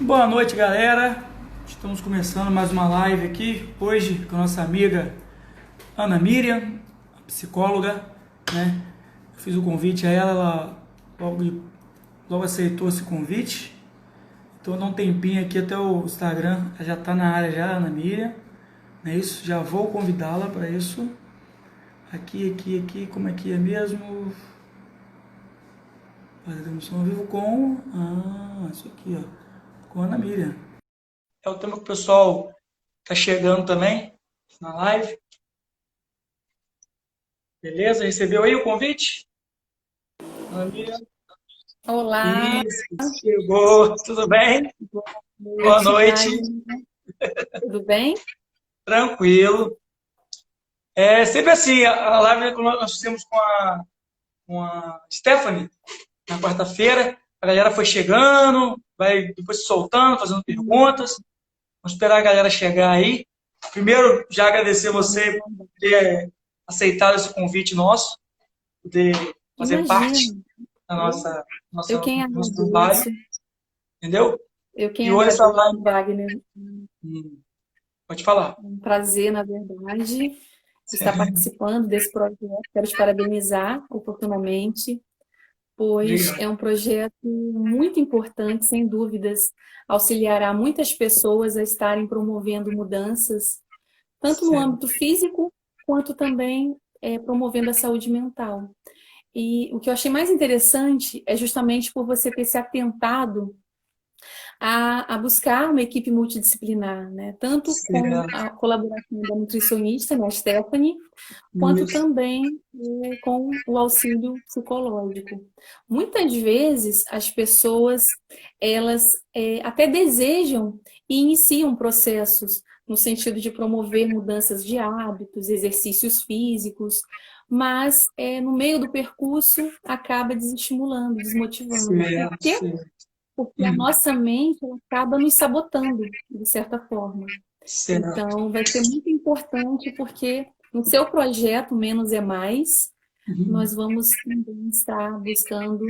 Boa noite, galera. Estamos começando mais uma live aqui hoje com a nossa amiga Ana Miriam, a psicóloga, né? Eu fiz o convite a ela, ela logo aceitou esse convite. Então dá um tempinho aqui até o Instagram, ela já está na área já, Ana Miriam, não é isso? Já vou convidá-la para isso. Aqui, como é que é mesmo? Fazer transmissão ao vivo com... isso aqui, ó. Com a Ana Miriam. É o tema que o pessoal tá chegando também na live. Beleza? Recebeu aí o convite? Ana Miriam? Olá, Isso, chegou. Tudo bem? Boa boa noite. noite, tudo bem? Tranquilo. É sempre assim, a live que nós fizemos com a Stephanie na quarta-feira. A galera foi chegando, vai depois se soltando, fazendo perguntas. Vamos esperar a galera chegar aí. Primeiro, já agradecer você por ter aceitado esse convite nosso, poder fazer parte Imagino, da eu quem nosso trabalho, agradeço, entendeu? eu quem E hoje essa agradeço, live... Wagner. Pode falar. É um prazer, na verdade, estar participando desse projeto. Quero te parabenizar oportunamente, pois Obrigado. é um projeto muito importante, sem dúvidas, auxiliará muitas pessoas a estarem promovendo mudanças, tanto no Certo. âmbito físico, quanto também promovendo a saúde mental. E o que eu achei mais interessante é justamente por você ter se atentado a buscar uma equipe multidisciplinar, né? Tanto com Certo. a colaboração da nutricionista, né, a Stephanie, quanto Isso. também com o auxílio psicológico. Muitas vezes as pessoas elas até desejam e iniciam processos no sentido de promover mudanças de hábitos, exercícios físicos, mas no meio do percurso acaba desestimulando, desmotivando. Por Certo, quê? certo. Porque a nossa mente ela acaba nos sabotando, de certa forma. Certo. Então, vai ser muito importante porque no seu projeto Menos é Mais, nós vamos também estar buscando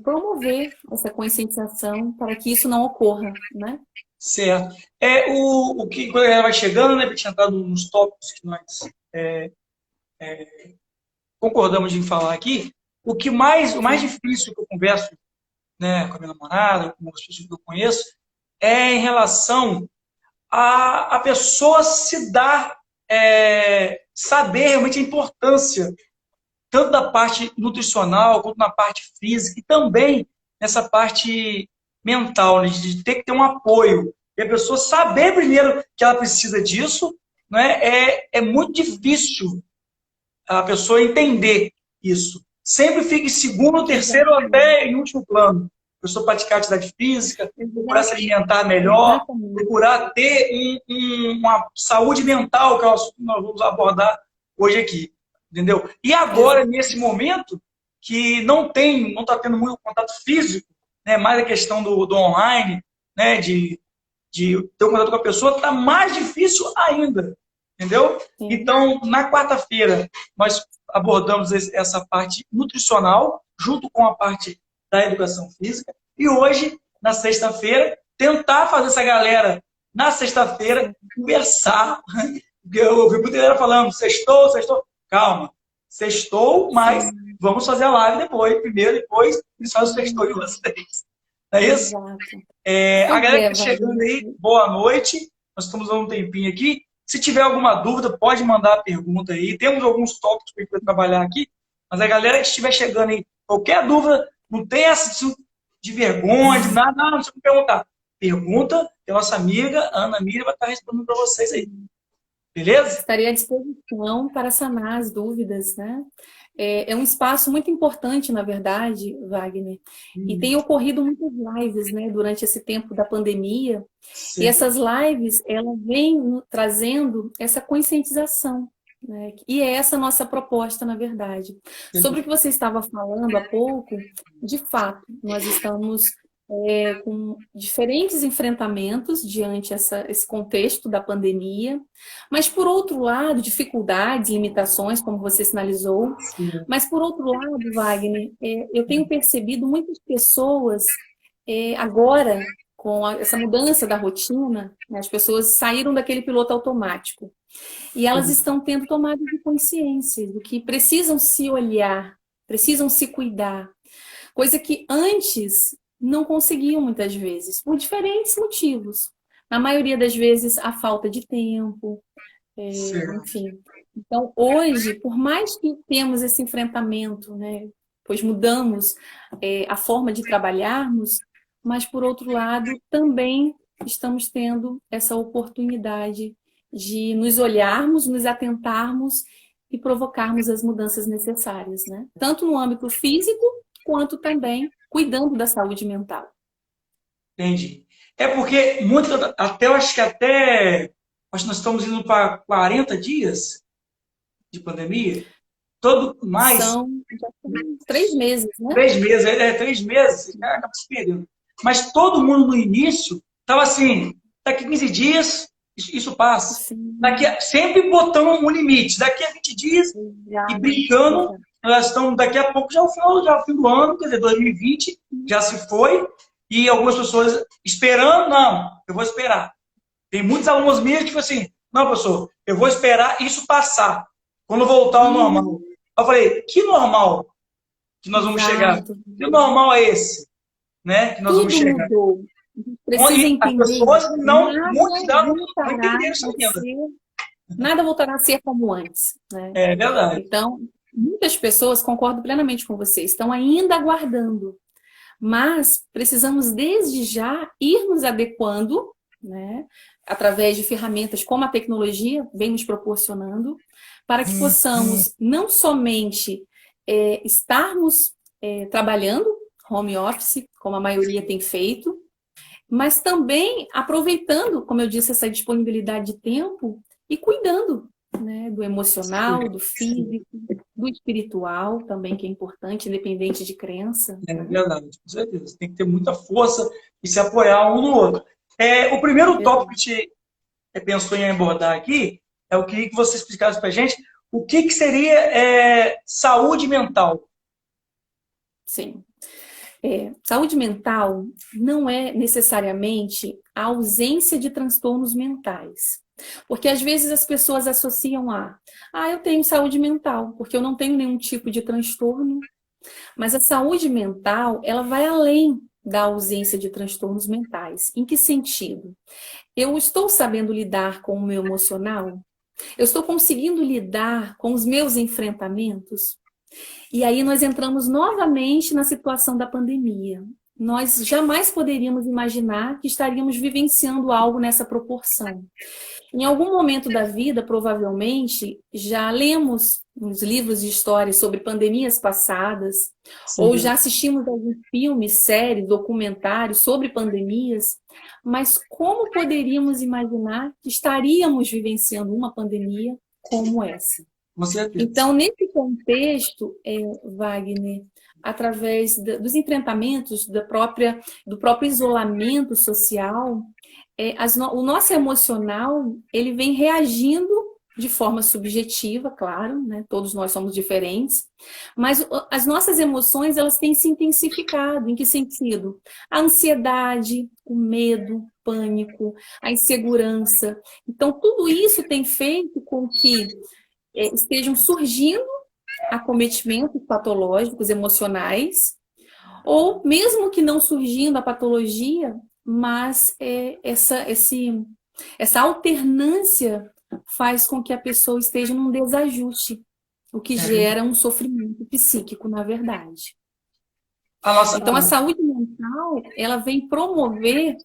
promover essa conscientização para que isso não ocorra, né? Certo. O que, quando a galera vai chegando, né, para gente entrar nos tópicos que nós concordamos em falar aqui, o mais Sim, difícil que eu converso, né, com a minha namorada, com as pessoas que eu conheço, é em relação a pessoa se dar, saber realmente a importância, tanto da parte nutricional, quanto na parte física, e também nessa parte mental, né, de ter que ter um apoio. E a pessoa saber primeiro que ela precisa disso, né, é muito difícil a pessoa entender isso. Sempre fica em segundo, terceiro ou exatamente. até em último plano. A pessoa praticar atividade física, procurar se alimentar melhor, Exatamente. procurar ter uma saúde mental, que é o assunto que nós vamos abordar hoje aqui. Entendeu? E agora, nesse momento, que não está tendo muito contato físico, né, mais a questão do online, né, de ter um contato com a pessoa, está mais difícil ainda, entendeu? Sim. Então, na quarta-feira, nós abordamos essa parte nutricional, junto com a parte da educação física, e hoje, na sexta-feira, tentar fazer essa galera, na sexta-feira, conversar. Eu ouvi muita galera falando, sextou, sextou. Calma, sextou, mas Sim, vamos fazer a live depois, primeiro, depois eles fazem o sextou de vocês. Não é isso? exato. A Pois galera que é, está chegando Wagner. aí, boa noite. Nós estamos dando um tempinho aqui. Se tiver alguma dúvida, pode mandar a pergunta aí. Temos alguns tópicos para a gente vai trabalhar aqui, mas a galera que estiver chegando aí, qualquer dúvida, não tem essa de vergonha, de nada, não precisa perguntar. Pergunta que a nossa amiga Ana Miriam vai estar respondendo para vocês aí. Beleza? Estarei à disposição para sanar as dúvidas, né? É um espaço muito importante, na verdade, Wagner, e tem ocorrido muitas lives, né, durante esse tempo da pandemia, e Certo. essas lives, elas vêm trazendo essa conscientização, né? E é essa a nossa proposta, na verdade. Sobre o que você estava falando há pouco, de fato, nós estamos com diferentes enfrentamentos diante esse contexto da pandemia, mas, por outro lado, dificuldades, limitações, como você sinalizou, mas, por outro lado, Wagner, eu tenho percebido muitas pessoas agora com essa mudança da rotina, né, as pessoas saíram daquele piloto automático. E elas estão tendo tomada de consciência do que precisam se olhar, precisam se cuidar. Coisa que antes não conseguiam muitas vezes, por diferentes motivos. Na maioria das vezes, a falta de tempo, enfim. Então, hoje, por mais que temos esse enfrentamento, né, pois mudamos a forma de trabalharmos, mas, por outro lado, também estamos tendo essa oportunidade de nos olharmos, nos atentarmos e provocarmos as mudanças necessárias, né? Tanto no âmbito físico, quanto também cuidando da saúde mental. Entendi. É porque eu acho que nós estamos indo para 40 dias de pandemia, São 3 meses, né? 3 meses, 3 meses, acaba se perdendo. Mas todo mundo no início estava assim, daqui a 15 dias isso passa. Sempre botando um limite, daqui a 20 dias e brincando, nós estamos daqui a pouco já é o fim do ano, quer dizer, 2020 já se foi, e algumas pessoas esperando, não, eu vou esperar. Tem muitos alunos meus que falam assim, não, professor, eu vou esperar isso passar, quando voltar ao normal. Eu falei, que normal que nós vamos chegar? Que normal é esse? Né? Que nós vamos chegar. Mudou. Precisa entender. As pessoas muitos não entenderam isso ainda. Nada voltará a ser como antes. Né? É verdade. Então, muitas pessoas, concordo plenamente com você, estão ainda aguardando. Mas precisamos, desde já, ir nos adequando, né? Através de ferramentas como a tecnologia vem nos proporcionando, para que possamos não somente estarmos trabalhando home office, como a maioria tem feito, mas também aproveitando, como eu disse, essa disponibilidade de tempo e cuidando, né, do emocional, do físico, do espiritual também, que é importante, independente de crença. É verdade, com certeza. Tem que ter muita força e se apoiar um no outro. O primeiro tópico que a gente pensou em abordar aqui, eu queria que você explicasse para a gente o que seria saúde mental. Sim. Saúde mental não é necessariamente a ausência de transtornos mentais. Porque às vezes as pessoas associam eu tenho saúde mental, porque eu não tenho nenhum tipo de transtorno. Mas a saúde mental, ela vai além da ausência de transtornos mentais. Em que sentido? Eu estou sabendo lidar com o meu emocional? Eu estou conseguindo lidar com os meus enfrentamentos? E aí nós entramos novamente na situação da pandemia. Nós jamais poderíamos imaginar que estaríamos vivenciando algo nessa proporção. Em algum momento da vida, provavelmente, já lemos uns livros de história sobre pandemias passadas, ou já assistimos a alguns filmes, séries, documentários sobre pandemias, mas como poderíamos imaginar que estaríamos vivenciando uma pandemia como essa? Então, nesse contexto, Wagner, através dos enfrentamentos do próprio isolamento social, o nosso emocional ele vem reagindo de forma subjetiva, claro, né? Todos nós somos diferentes, mas as nossas emoções elas têm se intensificado. Em que sentido? A ansiedade, o medo, o pânico, a insegurança. Então, tudo isso tem feito com que estejam surgindo acometimentos patológicos emocionais, ou mesmo que não surgindo a patologia, mas essa alternância faz com que a pessoa esteja num desajuste, o que gera um sofrimento psíquico, na verdade. Então, a saúde mental, ela vem promover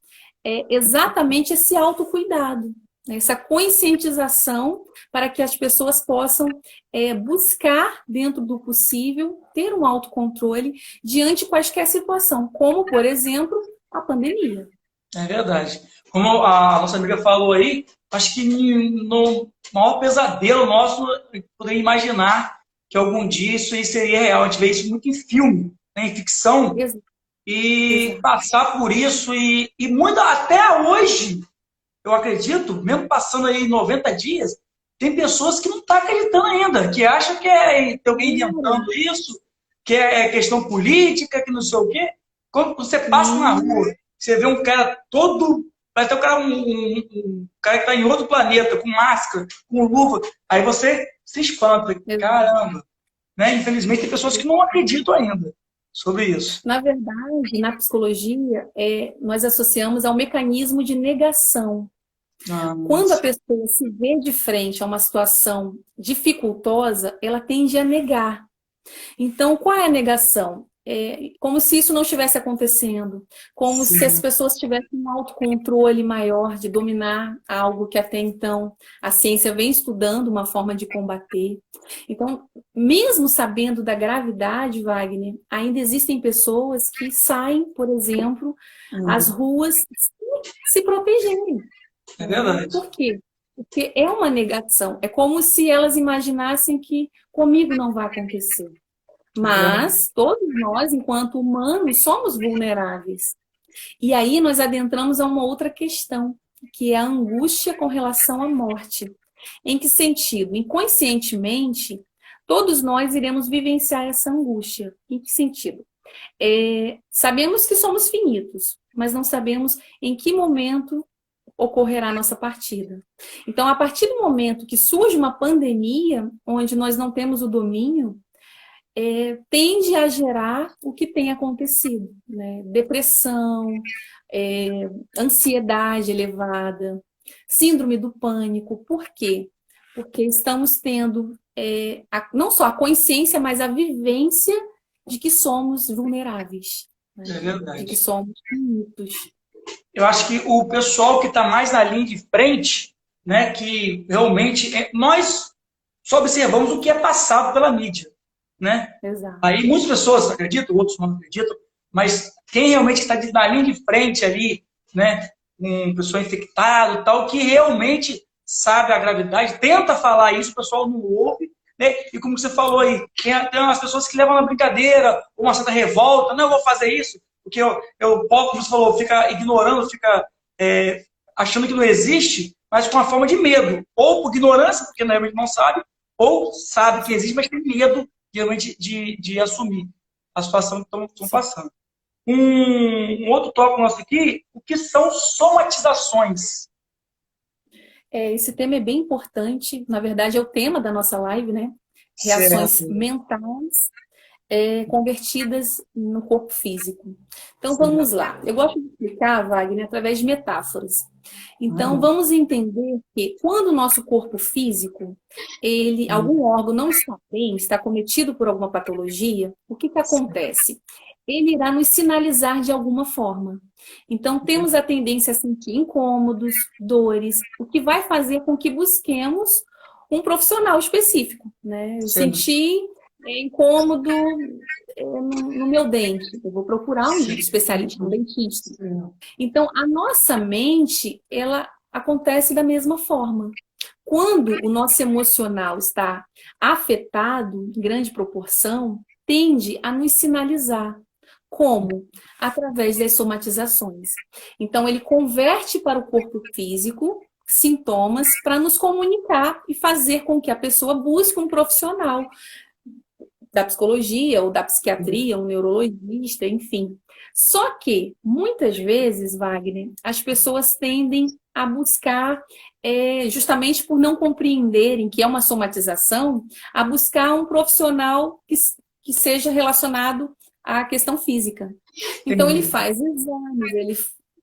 exatamente esse autocuidado, essa conscientização para que as pessoas possam buscar, dentro do possível, ter um autocontrole diante de qualquer situação, como, por exemplo, a pandemia. É verdade. Como a nossa amiga falou aí, acho que no maior pesadelo nosso poder imaginar que algum dia isso aí seria real. A gente vê isso muito em filme, né, em ficção, e passar por isso, e muito até hoje, eu acredito, mesmo passando aí 90 dias, tem pessoas que não estão acreditando ainda, que acham que tem alguém inventando isso, que é questão política, que não sei o quê. Quando você passa na rua, você vê um cara todo, parece até um cara, um cara que está em outro planeta, com máscara, com luva, aí você se espanta, caramba. Né? Infelizmente, tem pessoas que não acreditam ainda sobre isso. Na verdade, na psicologia, nós associamos ao mecanismo de negação. Quando a pessoa se vê de frente a uma situação dificultosa, ela tende a negar. Então, qual é a negação? É como se isso não estivesse acontecendo, como Sim. se as pessoas tivessem um autocontrole maior de dominar algo que até então a ciência vem estudando uma forma de combater. Então, mesmo sabendo da gravidade, Wagner, ainda existem pessoas que saem, por exemplo, às ruas se protegerem. É verdade. Por quê? Porque é uma negação. É como se elas imaginassem que comigo não vai acontecer. Mas todos nós, enquanto humanos, somos vulneráveis. E aí nós adentramos a uma outra questão, que é a angústia com relação à morte. Em que sentido? Inconscientemente, todos nós iremos vivenciar essa angústia. Em que sentido? Sabemos que somos finitos, mas não sabemos em que momento ocorrerá a nossa partida. Então, a partir do momento que surge uma pandemia, onde nós não temos o domínio, tende a gerar o que tem acontecido, né? Depressão, ansiedade elevada, síndrome do pânico. Por quê? Porque estamos tendo não só a consciência, mas a vivência de que somos vulneráveis, né? É verdade. De que somos finitos. Eu acho que o pessoal que está mais na linha de frente, né, que realmente nós só observamos o que é passado pela mídia, né? Exato. Aí muitas pessoas acreditam, outros não acreditam, mas quem realmente está na linha de frente ali, né, com pessoa infectada e tal, que realmente sabe a gravidade, tenta falar isso, o pessoal não ouve, né? E como você falou aí, tem umas pessoas que levam na brincadeira, uma certa revolta, não, eu vou fazer isso, porque como você falou, fica ignorando, fica achando que não existe, mas com uma forma de medo. Ou por ignorância, porque realmente não sabe, ou sabe que existe, mas tem medo realmente de assumir a situação que estão passando. Um outro tópico nosso aqui, o que são somatizações? Esse tema é bem importante, na verdade é o tema da nossa live, né? Reações mentais convertidas no corpo físico. Então, vamos lá. Eu gosto de explicar, Wagner, através de metáforas. Então, vamos entender que quando o nosso corpo físico, algum órgão não está bem, está cometido por alguma patologia, o que acontece? Ele irá nos sinalizar de alguma forma. Então, temos a tendência a sentir incômodos, dores, o que vai fazer com que busquemos um profissional específico, né? Eu senti incômodo no meu dente, eu vou procurar um especialista, um dentista. Então, a nossa mente, ela acontece da mesma forma. Quando o nosso emocional está afetado, em grande proporção, tende a nos sinalizar. Como? Através das somatizações. Então, ele converte para o corpo físico sintomas para nos comunicar e fazer com que a pessoa busque um profissional da psicologia ou da psiquiatria, um neurologista, enfim. Só que, muitas vezes, Wagner, as pessoas tendem a buscar, justamente por não compreenderem que é uma somatização, a buscar um profissional que seja relacionado à questão física. Então, ele faz exames, ele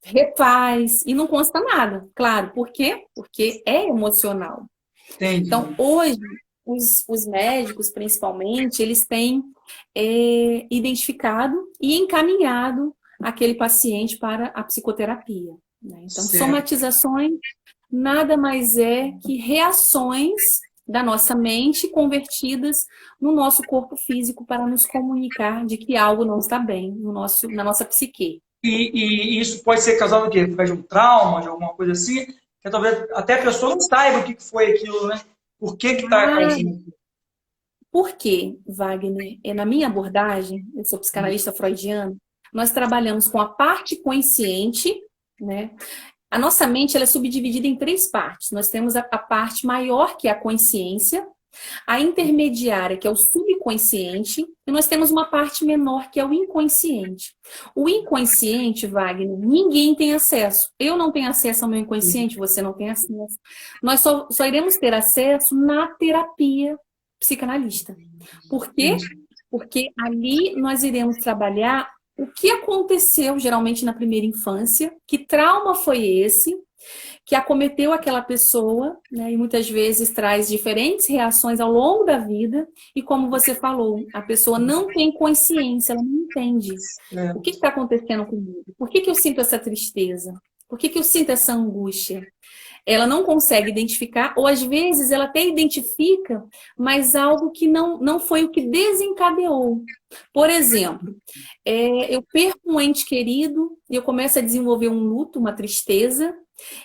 refaz, e não consta nada. Claro, por quê? Porque é emocional. Entendi. Então, hoje, os médicos, principalmente, eles têm identificado e encaminhado aquele paciente para a psicoterapia, né? Então, somatizações nada mais é que reações da nossa mente convertidas no nosso corpo físico para nos comunicar de que algo não está bem na nossa psique. E isso pode ser causado do quê? Por causa de um trauma, de alguma coisa assim, que talvez até a pessoa não saiba o que foi aquilo, né? Por que está causando? Por quê, Wagner? Na minha abordagem, eu sou psicanalista freudiana, nós trabalhamos com a parte consciente, né? A nossa mente ela é subdividida em 3 partes. Nós temos a parte maior, que é a consciência, A intermediária, que é o subconsciente, e nós temos uma parte menor, que é o inconsciente. O inconsciente, Wagner, ninguém tem acesso. Eu não tenho acesso ao meu inconsciente, você não tem acesso. Nós só iremos ter acesso na terapia psicanalista. Por quê? Porque ali nós iremos trabalhar o que aconteceu, geralmente na primeira infância, que trauma foi esse, que acometeu aquela pessoa, né, e muitas vezes traz diferentes reações ao longo da vida, e como você falou, a pessoa não tem consciência, ela não entende. O que está acontecendo comigo? Por que eu sinto essa tristeza? Por que eu sinto essa angústia? Ela não consegue identificar, ou às vezes ela até identifica, mas algo que não foi o que desencadeou. Por exemplo, eu perco um ente querido, e eu começo a desenvolver um luto, uma tristeza,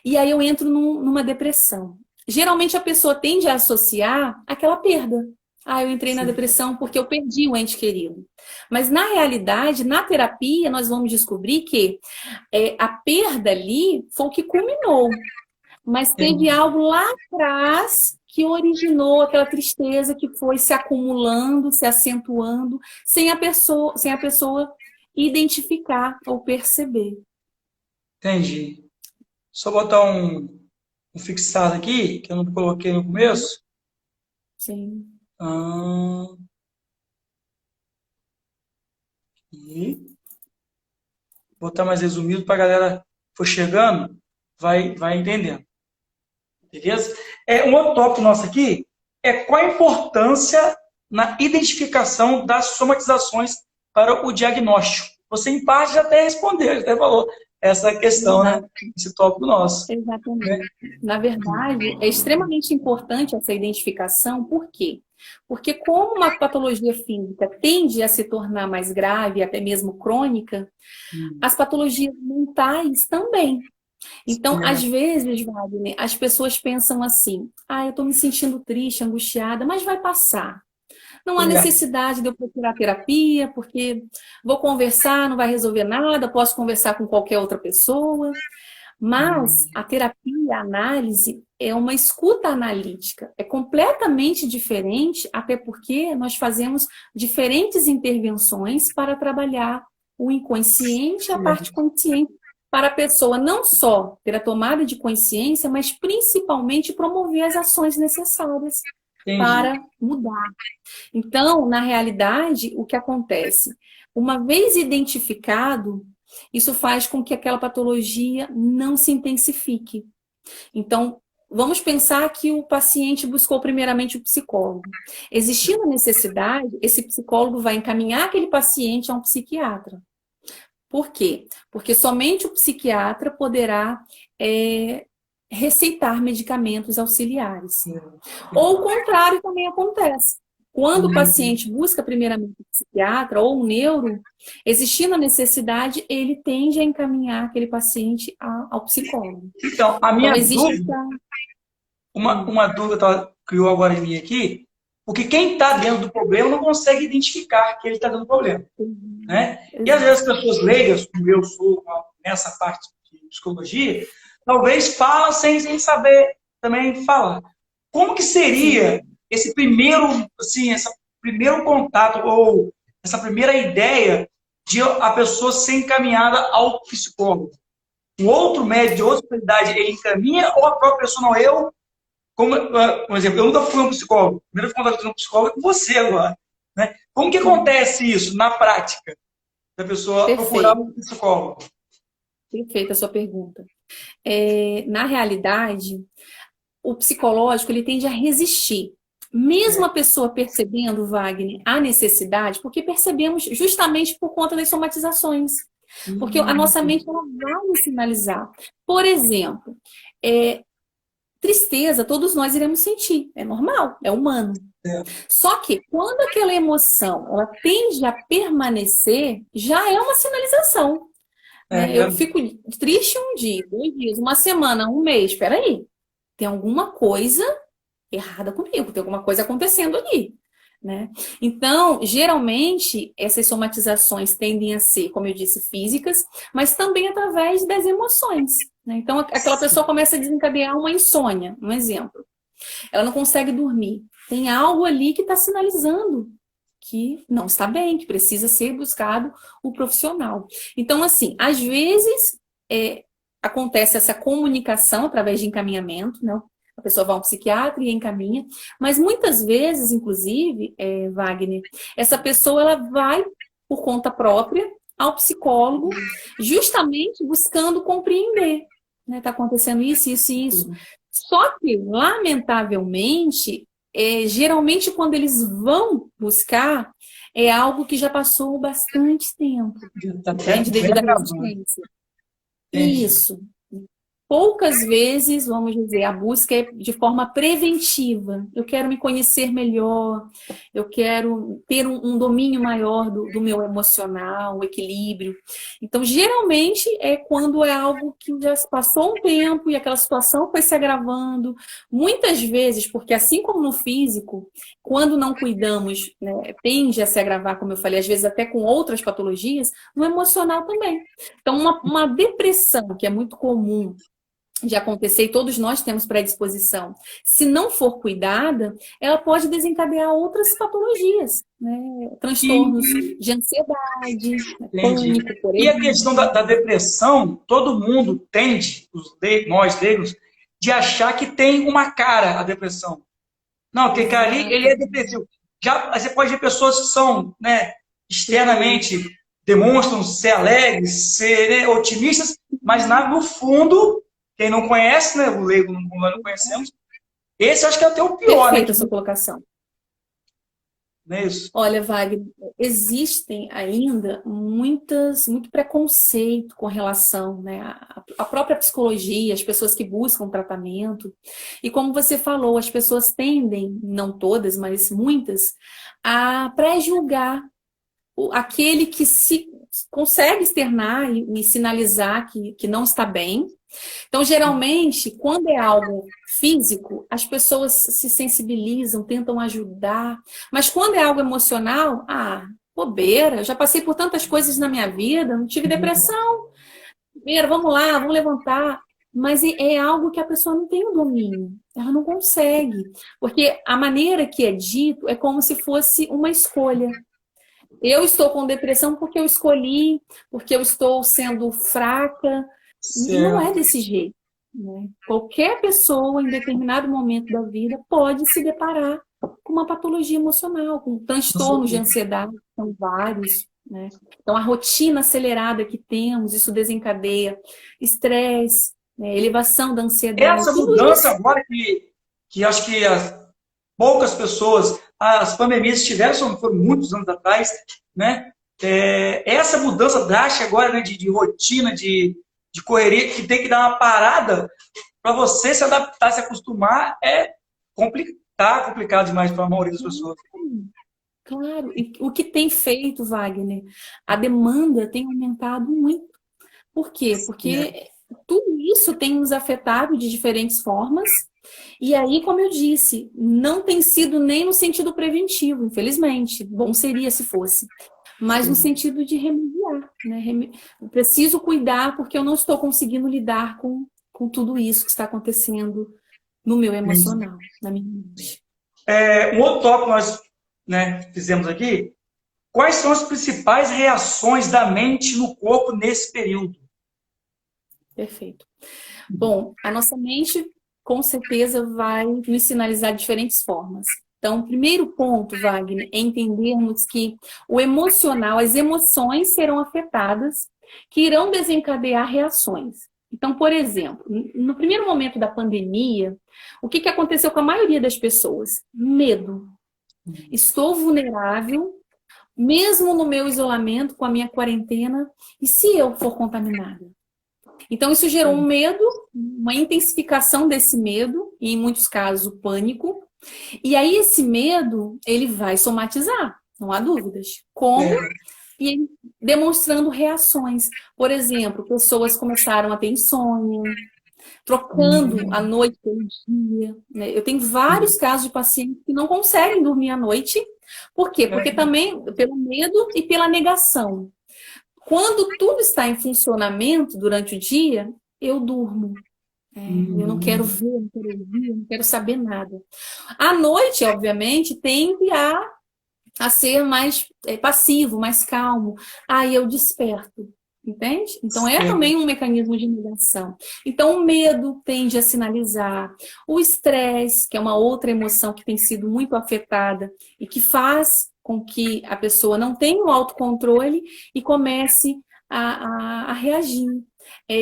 e aí eu entro numa depressão. Geralmente a pessoa tende a associar aquela perda. Eu entrei na depressão porque eu perdi o ente querido. Mas na realidade, na terapia, nós vamos descobrir que a perda ali foi o que culminou. Mas teve algo lá atrás que originou aquela tristeza que foi se acumulando, se acentuando, sem a pessoa identificar ou perceber. Entendi. Só botar um fixado aqui, que eu não coloquei no começo. Sim. E botar mais resumido para a galera que for chegando, vai entendendo. Beleza? Um outro tópico nosso aqui é qual a importância na identificação das somatizações para o diagnóstico. Você, em parte, já até respondeu, já até falou essa questão, né? Esse tópico nosso. Exatamente. Na verdade, é extremamente importante essa identificação, por quê? Porque como uma patologia física tende a se tornar mais grave, até mesmo crônica, as patologias mentais também. Então, às vezes, Wagner, as pessoas pensam assim, eu estou me sentindo triste, angustiada, mas vai passar. Não há necessidade de eu procurar terapia, porque vou conversar, não vai resolver nada, posso conversar com qualquer outra pessoa. Mas a terapia, a análise, é uma escuta analítica. É completamente diferente, até porque nós fazemos diferentes intervenções para trabalhar o inconsciente e a parte consciente, para a pessoa não só ter a tomada de consciência, mas principalmente promover as ações necessárias para mudar. Então, na realidade, o que acontece? Uma vez identificado, isso faz com que aquela patologia não se intensifique. Então, vamos pensar que o paciente buscou primeiramente o psicólogo. Existindo a necessidade, esse psicólogo vai encaminhar aquele paciente a um psiquiatra. Por quê? Porque somente o psiquiatra poderá receitar medicamentos auxiliares. Ou o contrário também acontece. Quando o paciente busca primeiramente um psiquiatra ou um neuro, existindo a necessidade, ele tende a encaminhar aquele paciente ao psicólogo. Então, a minha dúvida, uma dúvida criou agora em mim aqui, porque quem está dentro do problema não consegue identificar que ele está dentro do problema. Né? E às vezes as pessoas leigas, como eu sou nessa parte de psicologia, talvez falam sem saber também falar. Como que seria esse primeiro contato ou essa primeira ideia de a pessoa ser encaminhada ao psicólogo? Um outro médico de outra especialidade, ele encaminha ou a própria pessoa, não, eu, como, por exemplo, eu nunca fui um psicólogo, primeiro contato com um psicólogo é com você agora. Né? Como que acontece isso na prática, da pessoa procurar um psicólogo? Perfeita a sua pergunta. Na realidade, o psicológico ele tende a resistir. Mesmo a pessoa percebendo, Wagner, a necessidade, porque percebemos justamente por conta das somatizações. Porque a nossa mente ela vai nos sinalizar. Por exemplo, tristeza, todos nós iremos sentir. É normal, é humano. Só que quando aquela emoção ela tende a permanecer, já é uma sinalização. Eu fico triste um dia, 2 dias, uma semana, um mês. Espera aí, tem alguma coisa errada comigo, tem alguma coisa acontecendo ali. Né? Então, geralmente, essas somatizações tendem a ser, como eu disse, físicas, mas também através das emoções. Né? Então, aquela pessoa começa a desencadear uma insônia, um exemplo. Ela não consegue dormir. Tem algo ali que está sinalizando que não está bem, que precisa ser buscado o profissional. Então, assim, às vezes acontece essa comunicação através de encaminhamento, né? A pessoa vai a um psiquiatra e encaminha, mas muitas vezes, inclusive, Wagner, essa pessoa ela vai por conta própria ao psicólogo, justamente buscando compreender, né? Está acontecendo isso, isso e isso. Só que, lamentavelmente, geralmente quando eles vão buscar, é algo que já passou bastante tempo, entende? Devido à resistência. Isso. Poucas vezes, vamos dizer, a busca é de forma preventiva. Eu quero me conhecer melhor, eu quero ter um domínio maior do meu emocional, o equilíbrio. Então, geralmente, é quando é algo que já se passou um tempo e aquela situação foi se agravando. Muitas vezes, porque assim como no físico, quando não cuidamos, né, tende a se agravar, como eu falei, às vezes até com outras patologias, no emocional também. Então, uma depressão, que é muito comum de acontecer, e todos nós temos predisposição, se não for cuidada, ela pode desencadear outras patologias, né? Transtornos de ansiedade, pânico, por exemplo. E a questão da depressão, todo mundo tende, nós leigos, de achar que tem uma cara a depressão. Não, aquele cara ali, ele é depressivo. Já, você pode ver pessoas que são, né, externamente, demonstram ser alegres, ser otimistas, mas no fundo, quem não conhece, né, o leigo nós não conhecemos, esse eu acho que é até o pior. Perfeita essa colocação. Não é isso? Olha, Wagner, existem ainda muito preconceito com relação, né, à própria psicologia, as pessoas que buscam tratamento. E como você falou, as pessoas tendem, não todas, mas muitas, a pré-julgar aquele que se consegue externar e sinalizar que não está bem. Então, geralmente, quando é algo físico, as pessoas se sensibilizam, tentam ajudar. Mas quando é algo emocional, bobeira, eu já passei por tantas coisas na minha vida, não tive depressão. Bobeira, vamos lá, vamos levantar. Mas é algo que a pessoa não tem o domínio, ela não consegue. Porque a maneira que é dito é como se fosse uma escolha. Eu estou com depressão porque eu escolhi, porque eu estou sendo fraca. Certo. Não é desse jeito, né? Qualquer pessoa, em determinado momento da vida, pode se deparar com uma patologia emocional, com transtornos de ansiedade, são vários, né? Então, a rotina acelerada que temos, isso desencadeia estresse, né? Elevação da ansiedade. Essa mudança agora que acho que poucas pessoas, as pandemias tiveram, foram muitos anos atrás, né? Essa mudança drástica agora, né, de rotina, de correria, que tem que dar uma parada para você se adaptar, se acostumar, complicado demais para a maioria das pessoas. Claro, e o que tem feito, Wagner? A demanda tem aumentado muito. Por quê? Porque tudo isso tem nos afetado de diferentes formas, e aí, como eu disse, não tem sido nem no sentido preventivo, infelizmente. Bom seria se fosse. Mas no sentido de remediar, né? Eu preciso cuidar porque eu não estou conseguindo lidar com tudo isso que está acontecendo no meu emocional, na minha mente. Um outro tópico que nós, né, fizemos aqui, quais são as principais reações da mente no corpo nesse período? Perfeito. Bom, a nossa mente com certeza vai nos sinalizar de diferentes formas. Então, o primeiro ponto, Wagner, é entendermos que o emocional, as emoções serão afetadas, que irão desencadear reações. Então, por exemplo, no primeiro momento da pandemia, o que aconteceu com a maioria das pessoas? Medo. Estou vulnerável, mesmo no meu isolamento, com a minha quarentena, e se eu for contaminada? Então, isso gerou um medo, uma intensificação desse medo, e em muitos casos o pânico. E aí esse medo, ele vai somatizar, não há dúvidas. Como? E demonstrando reações. Por exemplo, pessoas começaram a ter insônia, trocando a noite pelo dia. Né? Eu tenho vários casos de pacientes que não conseguem dormir à noite. Por quê? Porque também pelo medo e pela negação. Quando tudo está em funcionamento durante o dia, eu durmo. Eu não quero ver, não quero ouvir, não quero saber nada. À noite, obviamente, tende a ser mais passivo, mais calmo. Aí eu desperto, entende? Então é Sim. também um mecanismo de negação. Então o medo tende a sinalizar. O estresse, que é uma outra emoção que tem sido muito afetada e que faz com que a pessoa não tenha o autocontrole e comece a reagir.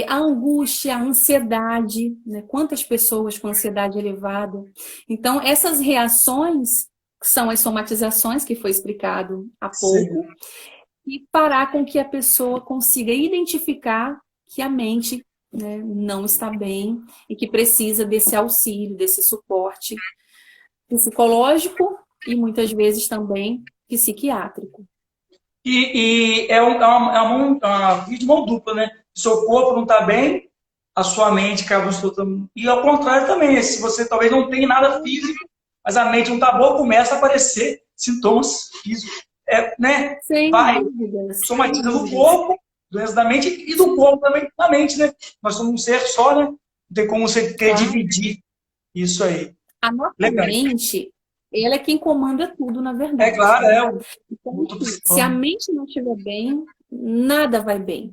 A angústia, a ansiedade, né? Quantas pessoas com ansiedade elevada. Então, essas reações são as somatizações, que foi explicado há Sim. pouco, e parar com que a pessoa consiga identificar que a mente, né, não está bem e que precisa desse auxílio, desse suporte psicológico e muitas vezes também psiquiátrico. E é uma via de mão dupla, né? Seu corpo não está bem, a sua mente acaba soltando. E ao contrário também, se você talvez não tenha nada físico, mas a mente não está boa, começa a aparecer sintomas físicos. Né? Sem Vai, dúvidas, sem somatiza no dúvidas. corpo, doença da mente, e do corpo também na mente, né? Nós somos um ser só, né? Não tem como você querer Claro. dividir isso aí. A nossa Legal. mente, ela é quem comanda tudo, na É verdade. claro, Né? o Então, outro assim, se a psicólogo. mente não estiver bem, nada vai bem.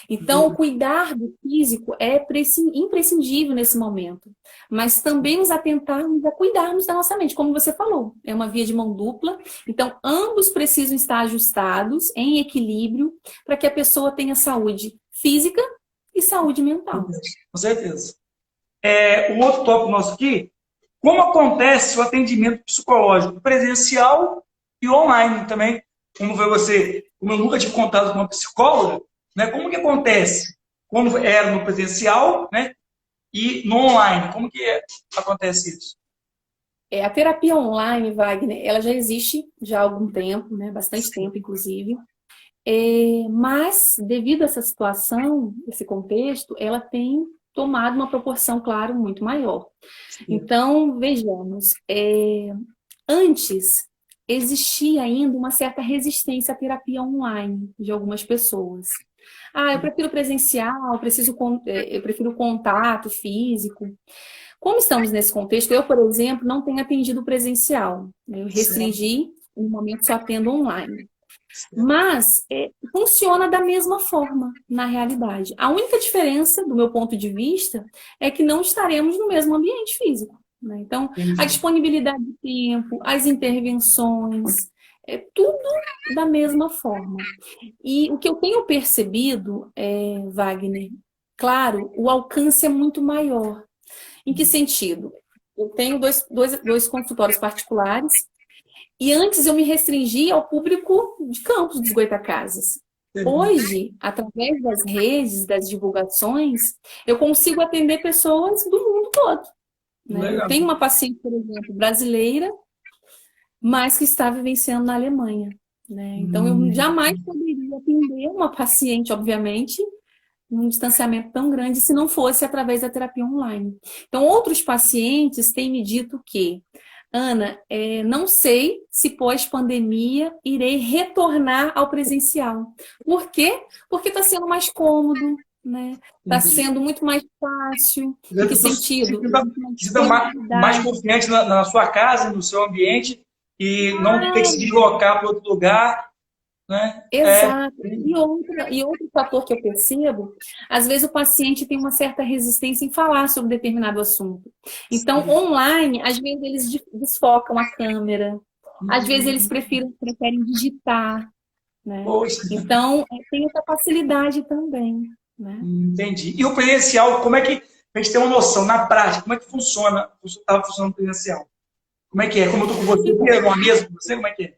Então, cuidar do físico é imprescindível nesse momento. Mas também nos atentarmos a cuidarmos da nossa mente, como você falou. É uma via de mão dupla. Então, ambos precisam estar ajustados, em equilíbrio, para que a pessoa tenha saúde física e saúde mental. Com certeza. O outro tópico nosso aqui, como acontece o atendimento psicológico presencial e online também? Como foi você? Como eu nunca tive contato com uma psicóloga, né? Como que acontece? Quando era no presencial, né? E no online, como que acontece isso? A terapia online, Wagner, ela já existe já há algum tempo, né? Bastante tempo, inclusive. Mas, devido a essa situação, esse contexto, ela tem tomado uma proporção, claro, muito maior. Então, vejamos, antes existia ainda uma certa resistência à terapia online de algumas pessoas. Eu prefiro presencial, eu prefiro contato físico. Como estamos nesse contexto, eu, por exemplo, não tenho atendido presencial. Eu restringi, no momento só atendo online. Mas funciona da mesma forma na realidade. A única diferença, do meu ponto de vista, é que não estaremos no mesmo ambiente físico. Né? Então, a disponibilidade de tempo, as intervenções, é tudo da mesma forma. E o que eu tenho percebido, Wagner, claro, o alcance é muito maior. Em que sentido? Eu tenho dois consultórios particulares e antes eu me restringia ao público de Campos dos Goytacazes. Hoje, através das redes, das divulgações, eu consigo atender pessoas do mundo todo. Né? Eu tenho uma paciente, por exemplo, brasileira, mas que está vivenciando na Alemanha. Né? Então, eu jamais poderia atender uma paciente, obviamente, num distanciamento tão grande se não fosse através da terapia online. Então, outros pacientes têm me dito que Ana, não sei se pós-pandemia irei retornar ao presencial. Por quê? Porque está sendo mais cômodo, né? Está sendo muito mais fácil. Em que sentido? Você está mais confiante na sua casa, no seu ambiente, e não ter que se deslocar para outro lugar. Né? Exato. E outro fator que eu percebo, às vezes o paciente tem uma certa resistência em falar sobre determinado assunto. Então, online, às vezes eles desfocam a câmera, às vezes eles preferem digitar. Né? Então, tem essa facilidade também. Né? Entendi. E o presencial, como é que a gente tem uma noção, na prática, como é que funciona? Estava funcionando o presencial? Como é que é? Como eu estou com você, eu uma mesa com você, como é que é?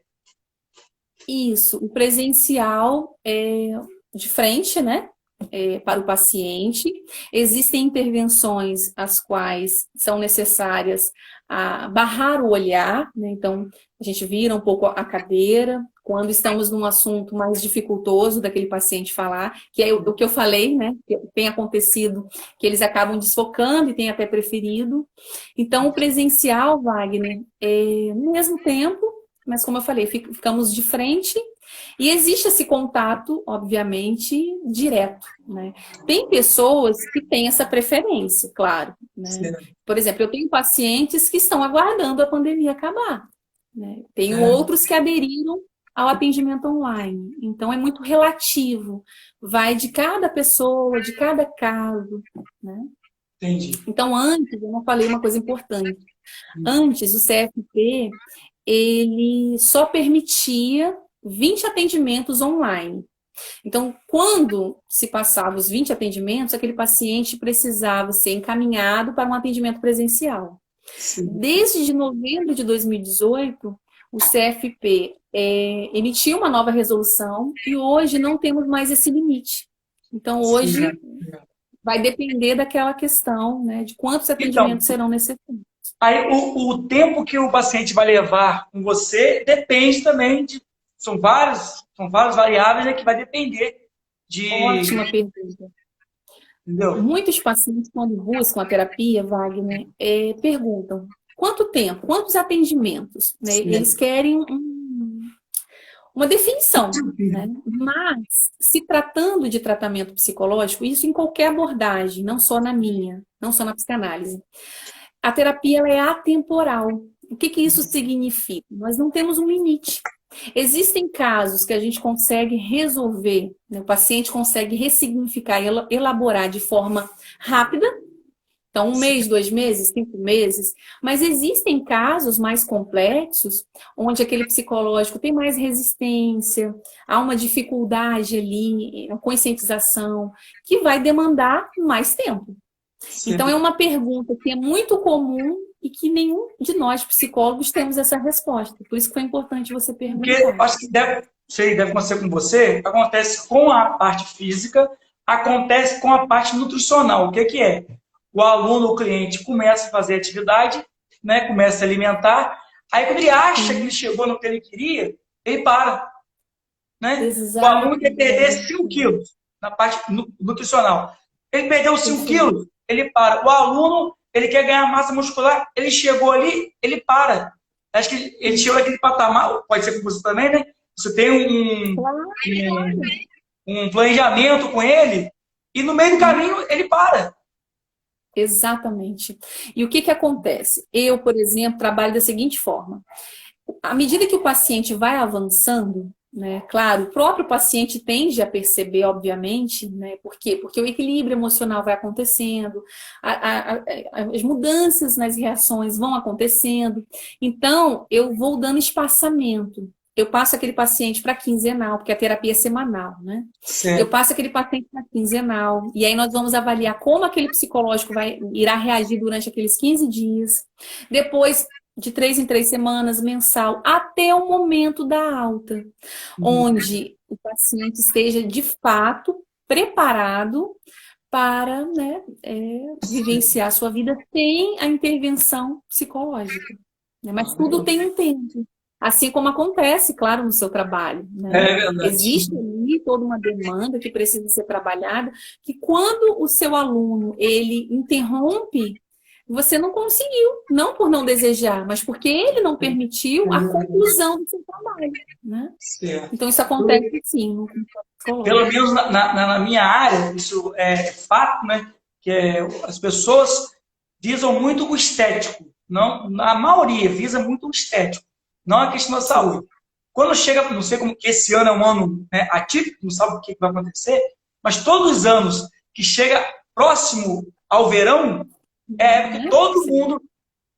Isso, o presencial é de frente, né? Para o paciente. Existem intervenções as quais são necessárias a barrar o olhar, né? Então, a gente vira um pouco a cadeira, quando estamos num assunto mais dificultoso daquele paciente falar, que é o que eu falei, né? Que tem acontecido, que eles acabam desfocando e têm até preferido. Então, o presencial, Wagner, no mesmo tempo, mas como eu falei, ficamos de frente E existe esse contato, obviamente, direto, né? Tem pessoas que têm essa preferência, claro, né? Certo. Por exemplo, eu tenho pacientes que estão aguardando a pandemia acabar, né? Tenho É, outros que aderiram ao atendimento online. Então, é muito relativo. Vai de cada pessoa, de cada caso, né? entendi. Então, antes, eu não falei uma coisa importante. Antes, o CFP, ele só permitia 20 atendimentos online. Então, quando se passava os 20 atendimentos, aquele paciente precisava ser encaminhado para um atendimento presencial. Sim. Desde novembro de 2018, o CFP emitiu uma nova resolução e hoje não temos mais esse limite. Então, Sim, hoje vai depender daquela questão, né, de quantos Então, atendimentos serão necessários. aí o tempo que o paciente vai levar com você depende também de. São várias variáveis, né, que vai depender de. Ótima pergunta. Entendeu? Muitos pacientes, quando buscam a terapia, Wagner, perguntam quanto tempo, quantos atendimentos, né? Eles Sim. querem uma definição, né? Mas, se tratando de tratamento psicológico, isso em qualquer abordagem, não só na minha, não só na psicanálise, a terapia ela é atemporal. O que que isso significa? Nós não temos um limite. Existem casos que a gente consegue resolver, né? O paciente consegue ressignificar, elaborar de forma rápida, então 1 mês, 2 meses, 5 meses, mas existem casos mais complexos, onde aquele psicológico tem mais resistência, há uma dificuldade ali, uma conscientização, que vai demandar mais tempo. Então, é Sim. uma pergunta que é muito comum e que nenhum de nós, psicólogos, temos essa resposta. Por isso que foi importante você Porque perguntar. acho que deve acontecer com você, acontece com a parte física, acontece com a parte nutricional. O que que é? O aluno, o cliente, começa a fazer atividade, né, começa a se alimentar, aí quando ele acha que ele Sim, chegou no que ele queria, ele para. Né? O aluno quer perder exatamente. 5 quilos na parte nutricional. Ele perdeu 5 Perfeito. quilos, ele para. O aluno, ele quer ganhar massa muscular, ele chegou ali, ele para. Acho que ele chegou naquele patamar, pode ser com você também, né? Você tem Claro, um, um planejamento com ele, e no meio do caminho ele para. exatamente. E o que que acontece? Eu, por exemplo, trabalho da seguinte forma. À medida que o paciente vai avançando, né, claro, o próprio paciente tende a perceber, obviamente, né, por quê? Porque o equilíbrio emocional vai acontecendo, as mudanças nas reações vão acontecendo, então eu vou dando espaçamento. Eu passo aquele paciente para quinzenal, porque a terapia é semanal, né? Eu Certo. passo aquele paciente para quinzenal, e aí nós vamos avaliar como aquele psicológico irá reagir durante aqueles 15 dias. Depois, de 3 em 3 semanas, mensal, até o momento da alta, onde o paciente esteja de fato preparado para, né, vivenciar a sua vida sem a intervenção psicológica, né? Mas tudo tem um tempo. Assim como acontece, claro, no seu trabalho, né? É verdade. Existe ali toda uma demanda que precisa ser trabalhada, que quando o seu aluno, ele interrompe, você não conseguiu, não por não desejar, mas porque ele não permitiu a conclusão do seu trabalho, né? Certo. Então, isso acontece sim no Pelo psicológico. menos na minha área, isso é fato, né? Que as pessoas visam muito o estético. Não, a maioria visa muito o estético, não a questão da Sim. saúde. Quando chega, não sei como que esse ano é um ano, né, atípico, não sabe o que vai acontecer, mas todos os anos que chega próximo ao verão, é a época que todo Sim. mundo,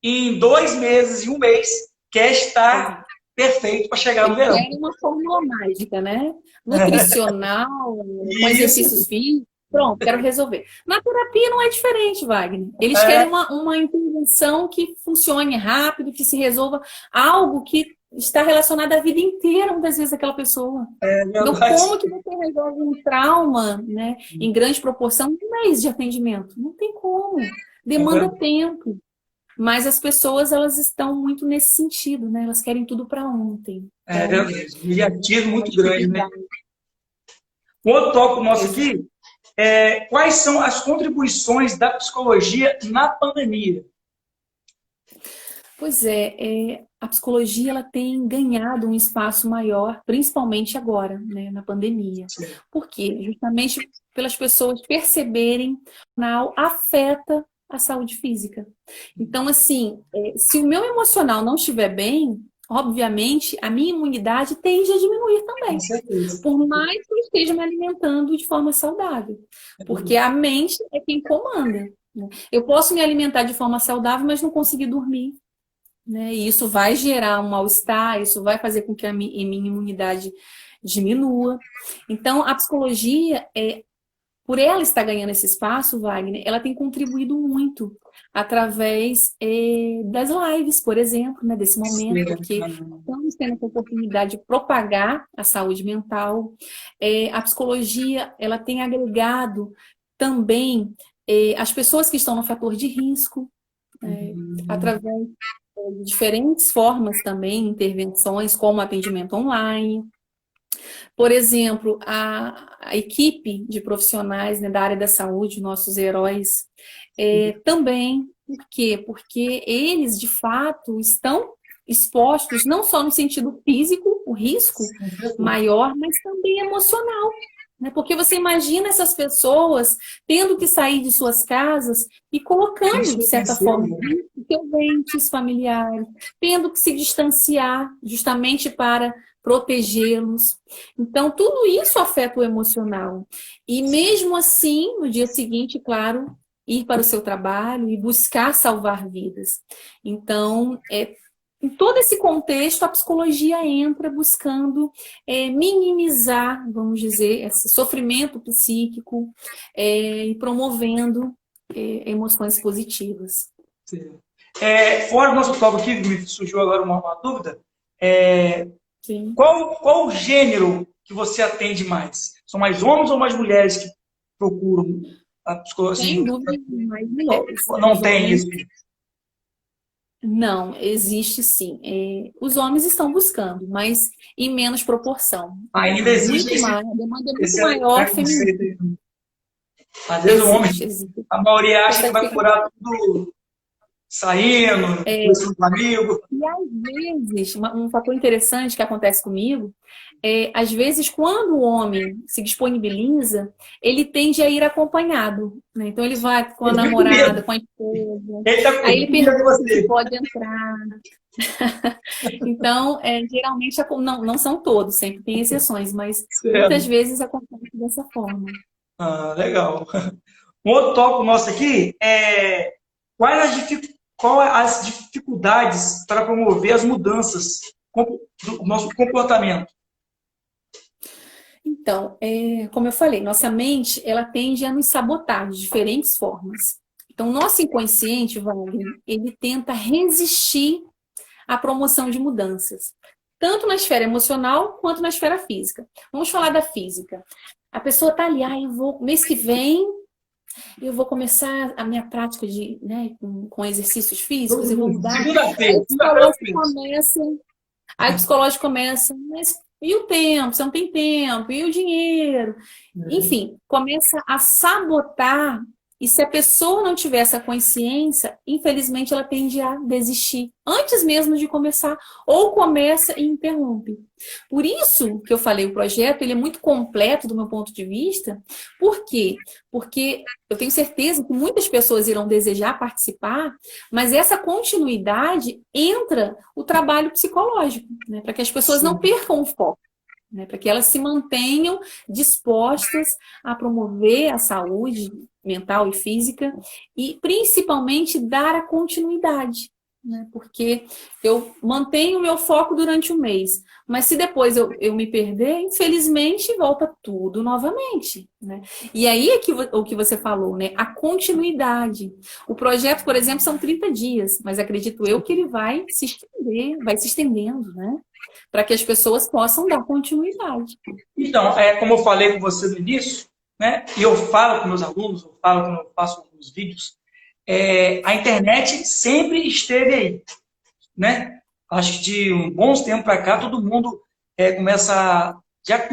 em 2 meses, em um mês, quer estar Exato. perfeito para chegar no Eles verão. querem uma fórmula mágica, né? Nutricional, com Isso. exercícios físicos. Pronto, quero resolver. Na terapia não é diferente, Wagner. Eles querem É, uma intervenção que funcione rápido, que se resolva algo que está relacionado à vida inteira, muitas vezes, daquela pessoa. é Então, verdade. como que você resolve um trauma, né, em grande proporção em 1 mês de atendimento? Não tem como. É Demanda verdade. tempo. Mas as pessoas, elas estão muito nesse sentido, né? Elas querem tudo para ontem. É Então, verdade. Mediatismo é uma muito grande, né? dificuldade. O outro tópico nosso Exato. aqui é quais são as contribuições da psicologia na pandemia? Pois a psicologia ela tem ganhado um espaço maior, principalmente agora, né, na pandemia. Sim. Por quê? Justamente pelas pessoas perceberem que o emocional afeta a saúde física. Então, assim, se o meu emocional não estiver bem, obviamente, a minha imunidade tende a diminuir Com também, certeza. por mais que eu esteja me alimentando de forma saudável, É porque verdade. a mente é quem comanda, né? Eu posso me alimentar de forma saudável, mas não conseguir dormir, né? E isso vai gerar um mal-estar, isso vai fazer com que a minha imunidade diminua. Então, a psicologia, por ela estar ganhando esse espaço, Wagner, ela tem contribuído muito através das lives, por exemplo, né, desse momento, Sim. porque estamos tendo essa oportunidade de propagar a saúde mental. A psicologia, ela tem agregado também as pessoas que estão no fator de risco, através de diferentes formas também, intervenções, como atendimento online. Por exemplo, a equipe de profissionais, né, da área da saúde, nossos heróis, também. Por quê? Porque eles, de fato, estão expostos não só no sentido físico, o risco maior, mas também emocional. Né? Porque você imagina essas pessoas tendo que sair de suas casas e colocando, de certa forma, seus entes familiares, tendo que se distanciar justamente para protegê-los. Então, tudo isso afeta o emocional. E mesmo assim, no dia seguinte, claro, ir para o seu trabalho e buscar salvar vidas. Então, em todo esse contexto, a psicologia entra buscando minimizar, vamos dizer, esse sofrimento psíquico e promovendo emoções positivas. Sim. Fora do nosso tópico aqui, me surgiu agora uma dúvida. Sim. Qual o gênero que você atende mais? São mais homens ou mais mulheres que procuram a psicologia? Sem Assim, dúvida, mais mulheres. não Os tem homens isso. não, existe sim. Os homens estão buscando, mas em menos proporção. Ainda existe Muito mais, a demanda é muito esse maior feminina. preconceito aí. Às vezes o homem, Existe. a maioria acha que vai Fica. curar tudo saindo, conversando com amigo. E às vezes, um fator interessante que acontece comigo às vezes, quando o homem se disponibiliza, ele tende a ir acompanhado, né? Então, ele vai com a Ele fica com namorada, medo. com a esposa, Ele aí ele fica com medo de pergunta se você. pode entrar. Então, geralmente, não são todos, sempre tem exceções, mas muitas Certo. vezes acontece dessa forma. Legal. Um outro tópico nosso aqui é quais as dificuldades para promover as mudanças do nosso comportamento. Então, como eu falei, nossa mente, ela tende a nos sabotar de diferentes formas. Então, nosso inconsciente, Wagner, ele tenta resistir à promoção de mudanças, tanto na esfera emocional quanto na esfera física. Vamos falar da física. A pessoa está ali, mês que vem, eu vou começar a minha prática com exercícios físicos, eu vou mudar. Aí o psicológico começa, mas e o tempo? Você não tem tempo? E o dinheiro? Enfim, começa a sabotar. E se a pessoa não tiver essa consciência, infelizmente ela tende a desistir antes mesmo de começar, ou começa e interrompe. Por isso que eu falei, o projeto ele é muito completo do meu ponto de vista. Por quê? Porque eu tenho certeza que muitas pessoas irão desejar participar, mas essa continuidade entra o trabalho psicológico, né, para que as pessoas não percam o foco. Né, para que elas se mantenham dispostas a promover a saúde mental e física e principalmente dar a continuidade, né, porque eu mantenho o meu foco durante o mês, mas se depois eu me perder, infelizmente volta tudo novamente, né? E aí é o que você falou, né? A continuidade. O projeto, por exemplo, são 30 dias, mas acredito eu que ele vai se estender, vai se estendendo, né? Para que as pessoas possam dar continuidade. Então, como eu falei com você no início, né, e eu falo com meus alunos, eu falo quando eu faço alguns vídeos, a internet sempre esteve aí, né? Acho que de um bom tempo para cá, todo mundo já começa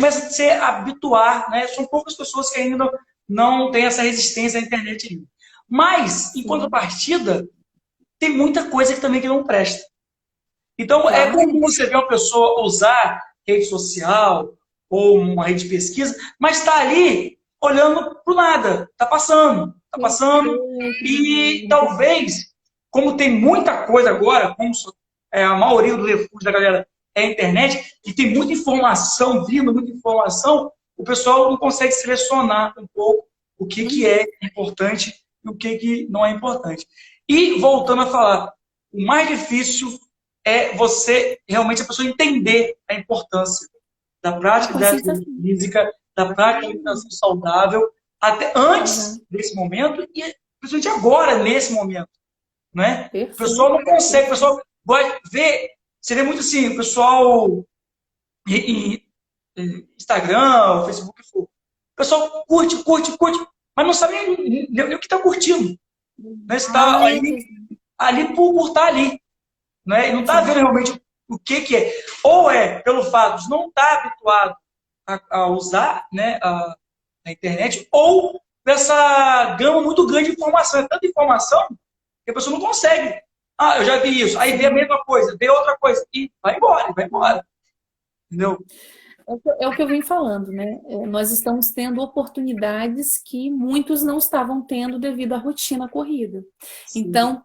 a se habituar, né? São poucas pessoas que ainda não têm essa resistência à internet. Mas, em contrapartida, tem muita coisa que também que não presta. Então, é Claro. comum você ver uma pessoa usar rede social ou uma rede de pesquisa, mas está ali olhando para o nada. Está passando, e talvez, como tem muita coisa agora, como a maioria do refúgio da galera é a internet, e tem muita informação vindo, muita informação, o pessoal não consegue selecionar um pouco o que é importante e o que não é importante. E, voltando a falar, o mais difícil é você, realmente, a pessoa entender a importância da prática da atividade física, da prática da alimentação saudável, até antes desse momento e principalmente agora, nesse momento. Né? O pessoal não consegue, o pessoal vê, você vê muito assim, o pessoal em Instagram, Facebook, o pessoal curte, mas não sabe nem o que está curtindo. Né? Você está ali por estar ali. Né? E não está vendo realmente o que é. Ou é pelo fato de não estar habituado a usar, né, a internet, ou dessa gama muito grande de informação. É tanta informação que a pessoa não consegue. Ah, eu já vi isso. Aí vê a mesma coisa, vê outra coisa. E vai embora. Entendeu? É o que eu vim falando, né? Nós estamos tendo oportunidades que muitos não estavam tendo devido à rotina corrida. Sim. Então,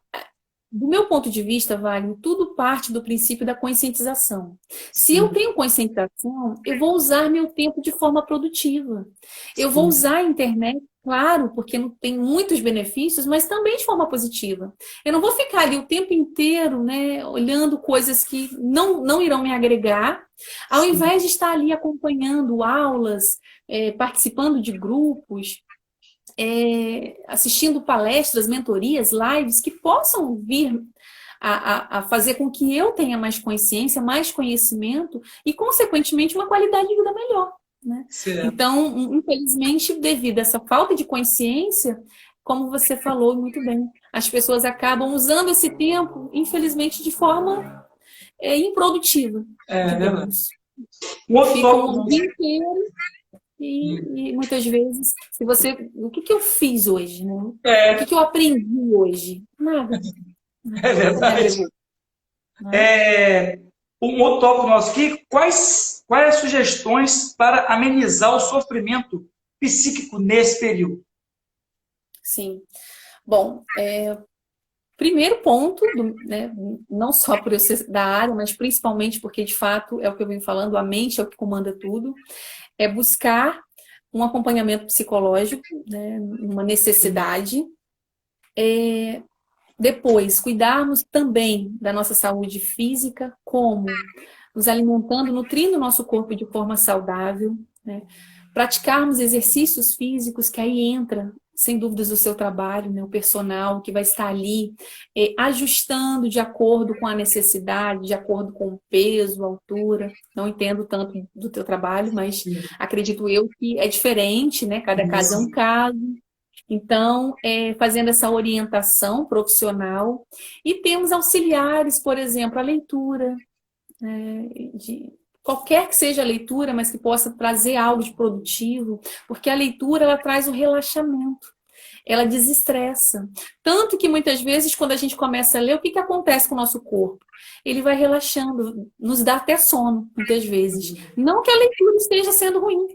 do meu ponto de vista, Wagner, tudo parte do princípio da conscientização. Se eu tenho conscientização, eu vou usar meu tempo de forma produtiva. Eu vou usar a internet, claro, porque não tem muitos benefícios, mas também de forma positiva. Eu não vou ficar ali o tempo inteiro, né, olhando coisas que não irão me agregar, ao invés de estar ali acompanhando aulas, participando de grupos, assistindo palestras, mentorias, lives que possam vir a fazer com que eu tenha mais consciência, mais conhecimento e, consequentemente, uma qualidade de vida melhor. Né? Então, infelizmente, devido a essa falta de consciência, como você falou muito bem, as pessoas acabam usando esse tempo, infelizmente, de forma improdutiva. É verdade. Ficam o dia inteiro e muitas vezes, se você... O que eu fiz hoje? Né? O que eu aprendi hoje? Nada. É verdade. Um outro tópico nosso aqui, quais as sugestões para amenizar o sofrimento psíquico nesse período? Sim. Bom, primeiro ponto, né, não só por eu ser da área, mas principalmente porque, de fato, é o que eu venho falando, a mente é o que comanda tudo, é buscar um acompanhamento psicológico, né, uma necessidade. Depois, cuidarmos também da nossa saúde física, como nos alimentando, nutrindo o nosso corpo de forma saudável, né? Praticarmos exercícios físicos, que aí entra, sem dúvidas, o seu trabalho, né? O personal que vai estar ali ajustando de acordo com a necessidade, de acordo com o peso, a altura. Não entendo tanto do teu trabalho, mas acredito eu que é diferente, né? Cada caso é um caso. Então, fazendo essa orientação profissional. E temos auxiliares, por exemplo, a leitura, de qualquer que seja a leitura, mas que possa trazer algo de produtivo, porque a leitura, ela traz o relaxamento, ela desestressa. Tanto que muitas vezes, quando a gente começa a ler, o que acontece com o nosso corpo? Ele vai relaxando, nos dá até sono, muitas vezes. Não que a leitura esteja sendo ruim,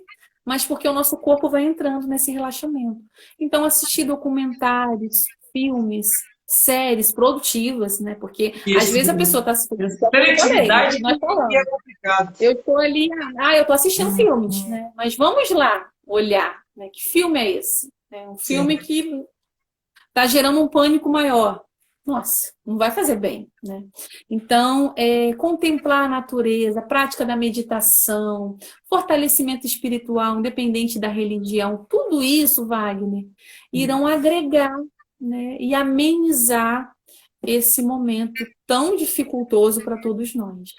mas porque o nosso corpo vai entrando nesse relaxamento. Então, assistir documentários, filmes, séries produtivas, né? Porque às vezes a pessoa está assistindo. Seletividade é complicado. Eu estou ali, eu estou assistindo filmes, né? Mas vamos lá olhar, né? Que filme é esse? É um filme que está gerando um pânico maior. Nossa, não vai fazer bem, né? Então, contemplar a natureza, a prática da meditação, fortalecimento espiritual, independente da religião, tudo isso, Wagner, irão agregar, né, e amenizar esse momento tão dificultoso para todos nós.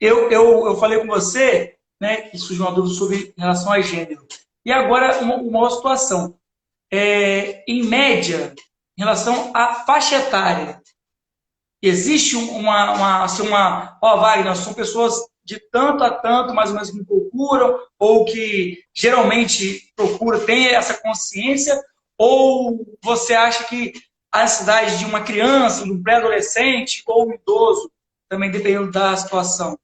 Eu falei com você, né, que surgiu uma dúvida sobre relação a gênero. E agora, uma outra situação. Em média, em relação à faixa etária, existe Wagner, são pessoas de tanto a tanto, mais ou menos, que me procuram, ou que geralmente procuram, tem essa consciência, ou você acha que a necessidade de uma criança, de um pré-adolescente ou um idoso, também dependendo da situação?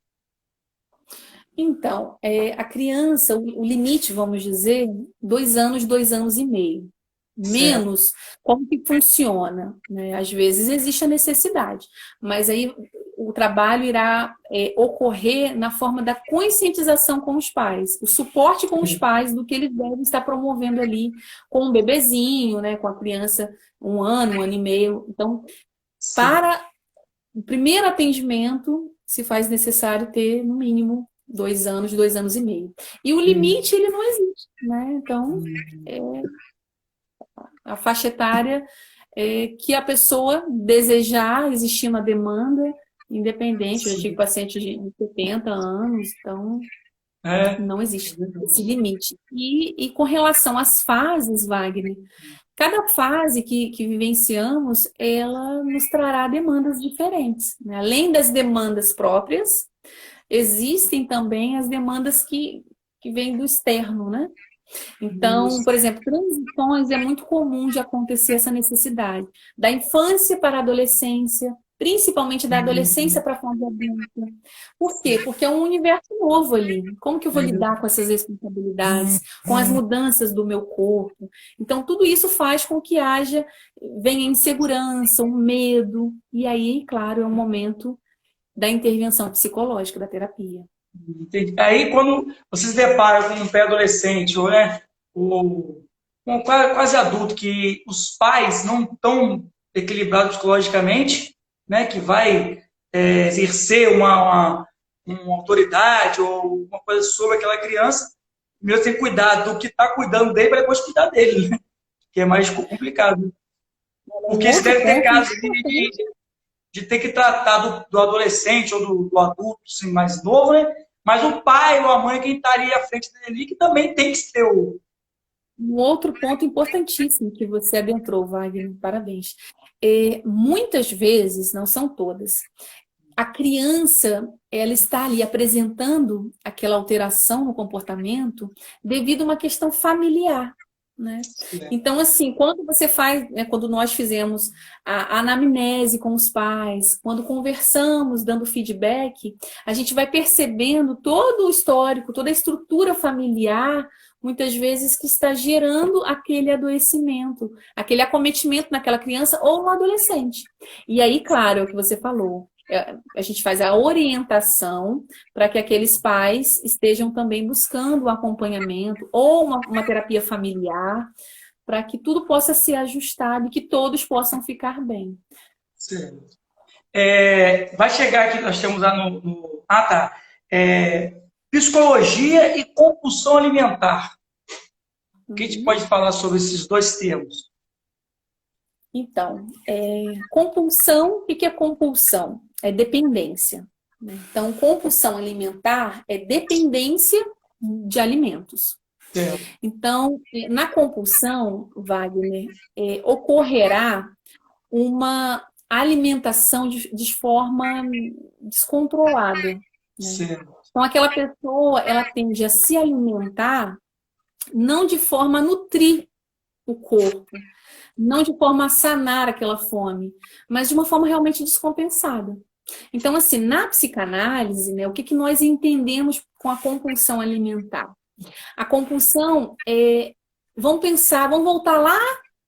Então, a criança, o limite, vamos dizer, 2 anos, 2 anos e meio. Certo. Menos, como que funciona, né? Às vezes existe a necessidade, mas aí o trabalho irá ocorrer na forma da conscientização com os pais, o suporte com os pais do que eles devem estar promovendo ali com o bebezinho, né? Com a criança 1 ano, 1 ano e meio. Então, Sim. para o primeiro atendimento, se faz necessário ter, no mínimo, 2 anos, 2 anos e meio. E o limite, ele não existe, né? Então, é a faixa etária que a pessoa desejar, existindo a demanda, independente. Eu já tive Sim. paciente de 70 anos, então É. não existe esse limite. E com relação às fases, Wagner, cada fase que vivenciamos, ela nos trará demandas diferentes, né? Além das demandas próprias, existem também as demandas que vêm do externo, né? Então, por exemplo, transições é muito comum de acontecer essa necessidade. Da infância para a adolescência, principalmente da adolescência para a fase adulta. Por quê? Porque é um universo novo ali. Como que eu vou lidar com essas responsabilidades, com as mudanças do meu corpo? Então, tudo isso faz com que venha insegurança, um medo. E aí, claro, é um momento da intervenção psicológica, da terapia. Entendi. Aí, quando você se depara com um pré-adolescente, ou, né, ou um quase adulto, que os pais não estão equilibrados psicologicamente, né, que vai exercer uma autoridade ou uma coisa sobre aquela criança, primeiro tem que cuidar do que está cuidando dele para depois cuidar dele, né, que é mais complicado. Um Porque se outro deve ter ponto casos importante. de ter que tratar do adolescente ou do adulto assim, mais novo, né? Mas o pai ou a mãe quem estaria à frente dele, que também tem que ter o. Um outro ponto importantíssimo que você adentrou, Wagner, parabéns. Muitas vezes, não são todas, a criança ela está ali apresentando aquela alteração no comportamento devido a uma questão familiar, né? Então, assim, quando você faz, né, quando nós fizemos a anamnese com os pais, quando conversamos, dando feedback, a gente vai percebendo todo o histórico, toda a estrutura familiar, muitas vezes que está gerando aquele adoecimento, aquele acometimento naquela criança ou no adolescente. E aí, claro, é o que você falou, a gente faz a orientação para que aqueles pais estejam também buscando o acompanhamento ou uma terapia familiar, para que tudo possa ser ajustado e que todos possam ficar bem. Certo. Vai chegar aqui, nós temos lá Ah, tá. Psicologia e compulsão alimentar. O que a gente Uhum. pode falar sobre esses dois termos? Então, compulsão, o que é compulsão? É dependência, né? Então, compulsão alimentar é dependência de alimentos. Certo. Então, na compulsão, Wagner, ocorrerá uma alimentação de forma descontrolada, né? Certo. Então, aquela pessoa, ela tende a se alimentar não de forma a nutrir o corpo, não de forma a sanar aquela fome, mas de uma forma realmente descompensada. Então, assim, na psicanálise, né, o que nós entendemos com a compulsão alimentar? A compulsão vamos voltar lá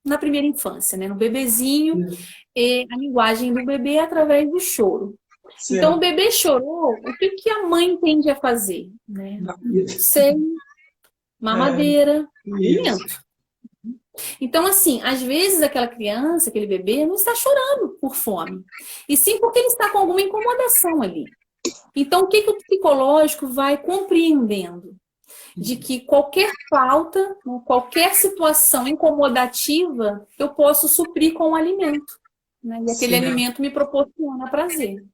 na primeira infância, né, no bebezinho, a linguagem do bebê é através do choro. Então, o Certo. bebê chorou, o que a mãe tende a fazer? Né? Seio, mamadeira, alimento. Então, assim, às vezes aquela criança, aquele bebê, não está chorando por fome, e sim porque ele está com alguma incomodação ali. Então, o que o psicológico vai compreendendo? De que qualquer falta, qualquer situação incomodativa, eu posso suprir com o alimento, né? E aquele alimento me proporciona prazer.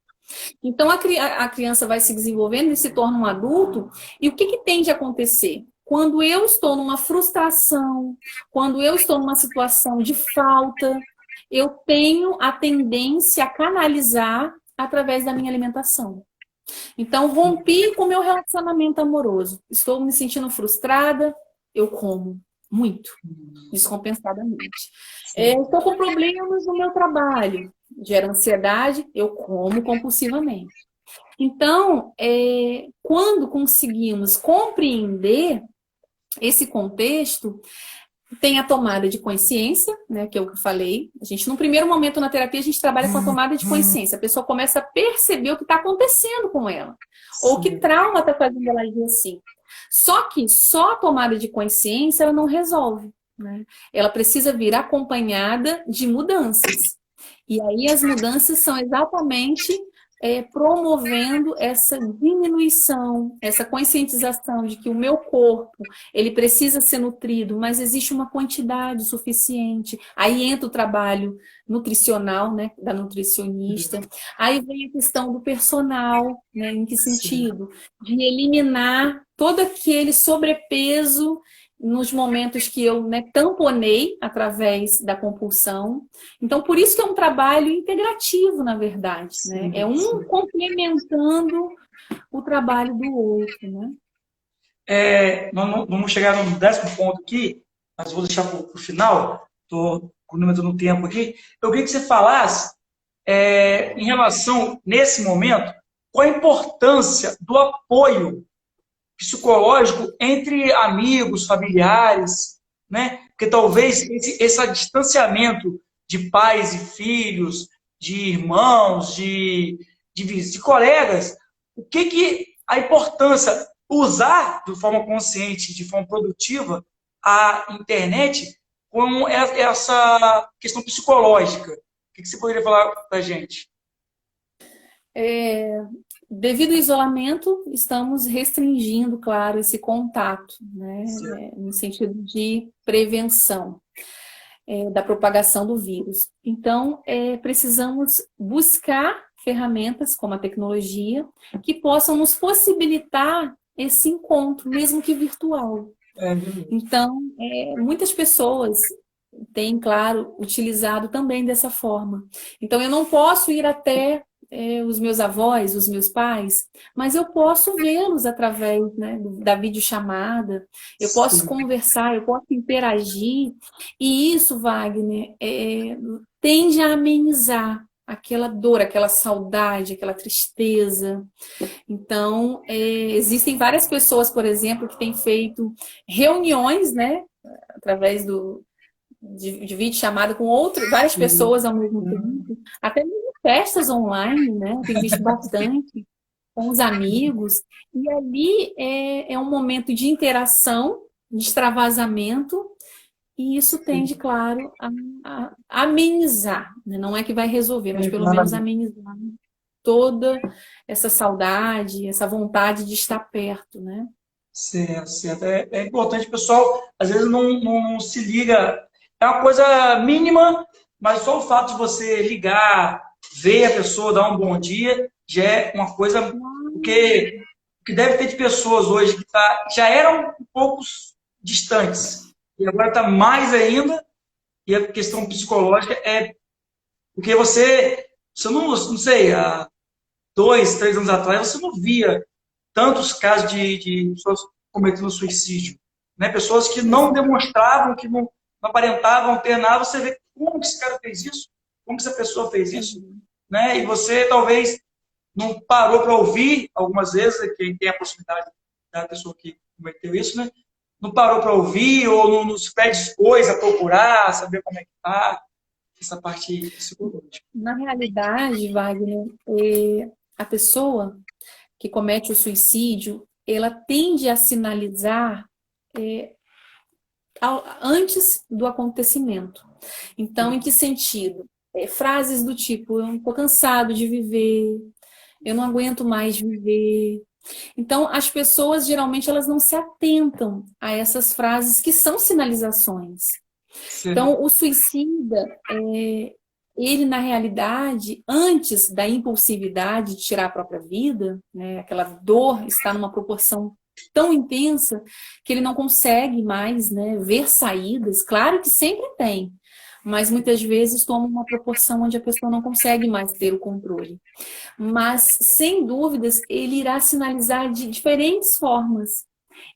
Então, a criança vai se desenvolvendo e se torna um adulto, e o que tende a acontecer? Quando eu estou numa frustração, quando eu estou numa situação de falta, eu tenho a tendência a canalizar através da minha alimentação. Então, rompi com o meu relacionamento amoroso. Estou me sentindo frustrada, eu como. muito, descompensadamente. Estou com problemas no meu trabalho, gera ansiedade, eu como compulsivamente. Então, quando conseguimos compreender esse contexto, tem a tomada de consciência, né, que é o que eu falei. A gente, no primeiro momento na terapia, a gente trabalha com a tomada de consciência. A pessoa começa a perceber o que está acontecendo com ela. Ou que trauma está fazendo ela agir assim. Só que só a tomada de consciência ela não resolve, né? Ela precisa vir acompanhada de mudanças. E aí as mudanças são exatamente promovendo essa diminuição, essa conscientização de que o meu corpo ele precisa ser nutrido, mas existe uma quantidade suficiente. Aí entra o trabalho nutricional, né, da nutricionista. Aí vem a questão do personal, né, em que sentido? De eliminar todo aquele sobrepeso nos momentos que eu, né, tamponei através da compulsão. Então, por isso que é um trabalho integrativo, na verdade, né? É um complementando o trabalho do outro, né? Nós vamos chegar no 10º ponto aqui, mas vou deixar para o final, estou cronometrando o tempo aqui. Eu queria que você falasse, em relação, nesse momento, qual a importância do apoio psicológico entre amigos, familiares, né? Porque talvez esse distanciamento de pais e filhos, de irmãos, de colegas, o que a importância usar de forma consciente, de forma produtiva, a internet com essa questão psicológica. O que você poderia falar para a gente? Devido ao isolamento, estamos restringindo, claro, esse contato, né? No sentido de prevenção da propagação do vírus. Então, precisamos buscar ferramentas como a tecnologia que possam nos possibilitar esse encontro, mesmo que virtual. Então, muitas pessoas têm, claro, utilizado também dessa forma. Então, eu não posso ir até os meus avós, os meus pais, mas eu posso vê-los através, né, da videochamada, eu posso conversar, eu posso interagir, e isso, Wagner, tende a amenizar aquela dor, aquela saudade, aquela tristeza. Então, existem várias pessoas, por exemplo, que têm feito reuniões, né, através de videochamada com várias pessoas ao mesmo tempo, até mesmo festas online, né? Tem visto bastante com os amigos, e ali é um momento de interação, de extravasamento, e isso tende, claro, a amenizar, né? Não é que vai resolver, mas pelo menos amenizar toda essa saudade, essa vontade de estar perto, né? Certo. É importante, pessoal, às vezes não se liga, é uma coisa mínima, mas só o fato de você ligar, ver a pessoa, dar um bom dia, já é uma coisa, porque o que deve ter de pessoas hoje que já eram um pouco distantes, e agora está mais ainda, e a questão psicológica porque você não sei, há 2, 3 anos atrás, você não via tantos casos de pessoas cometendo suicídio, né? Pessoas que não demonstravam, que não aparentavam ter nada, você vê como que esse cara fez isso, como que essa pessoa fez isso, né? E você talvez não parou para ouvir, algumas vezes, quem tem a possibilidade da pessoa que cometeu isso, né? Não parou para ouvir ou não nos predispôs a procurar, saber como é que está, essa parte psicológica. Na realidade, Wagner, a pessoa que comete o suicídio, ela tende a sinalizar antes do acontecimento. Então, em que sentido? Frases do tipo, eu estou cansado de viver, eu não aguento mais viver. Então, as pessoas, geralmente, elas não se atentam a essas frases que são sinalizações. Então, o suicida, ele, na realidade, antes da impulsividade de tirar a própria vida, né, aquela dor está numa proporção tão intensa que ele não consegue mais, né, ver saídas. Claro que sempre tem, mas muitas vezes toma uma proporção onde a pessoa não consegue mais ter o controle. Mas, sem dúvidas, ele irá sinalizar de diferentes formas.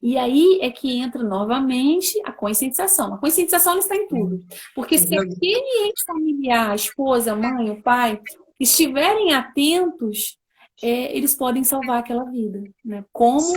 E aí é que entra novamente a conscientização. A conscientização ela está em tudo. Porque se aquele ente familiar, a esposa, a mãe, o pai, estiverem atentos, eles podem salvar aquela vida. Né? Como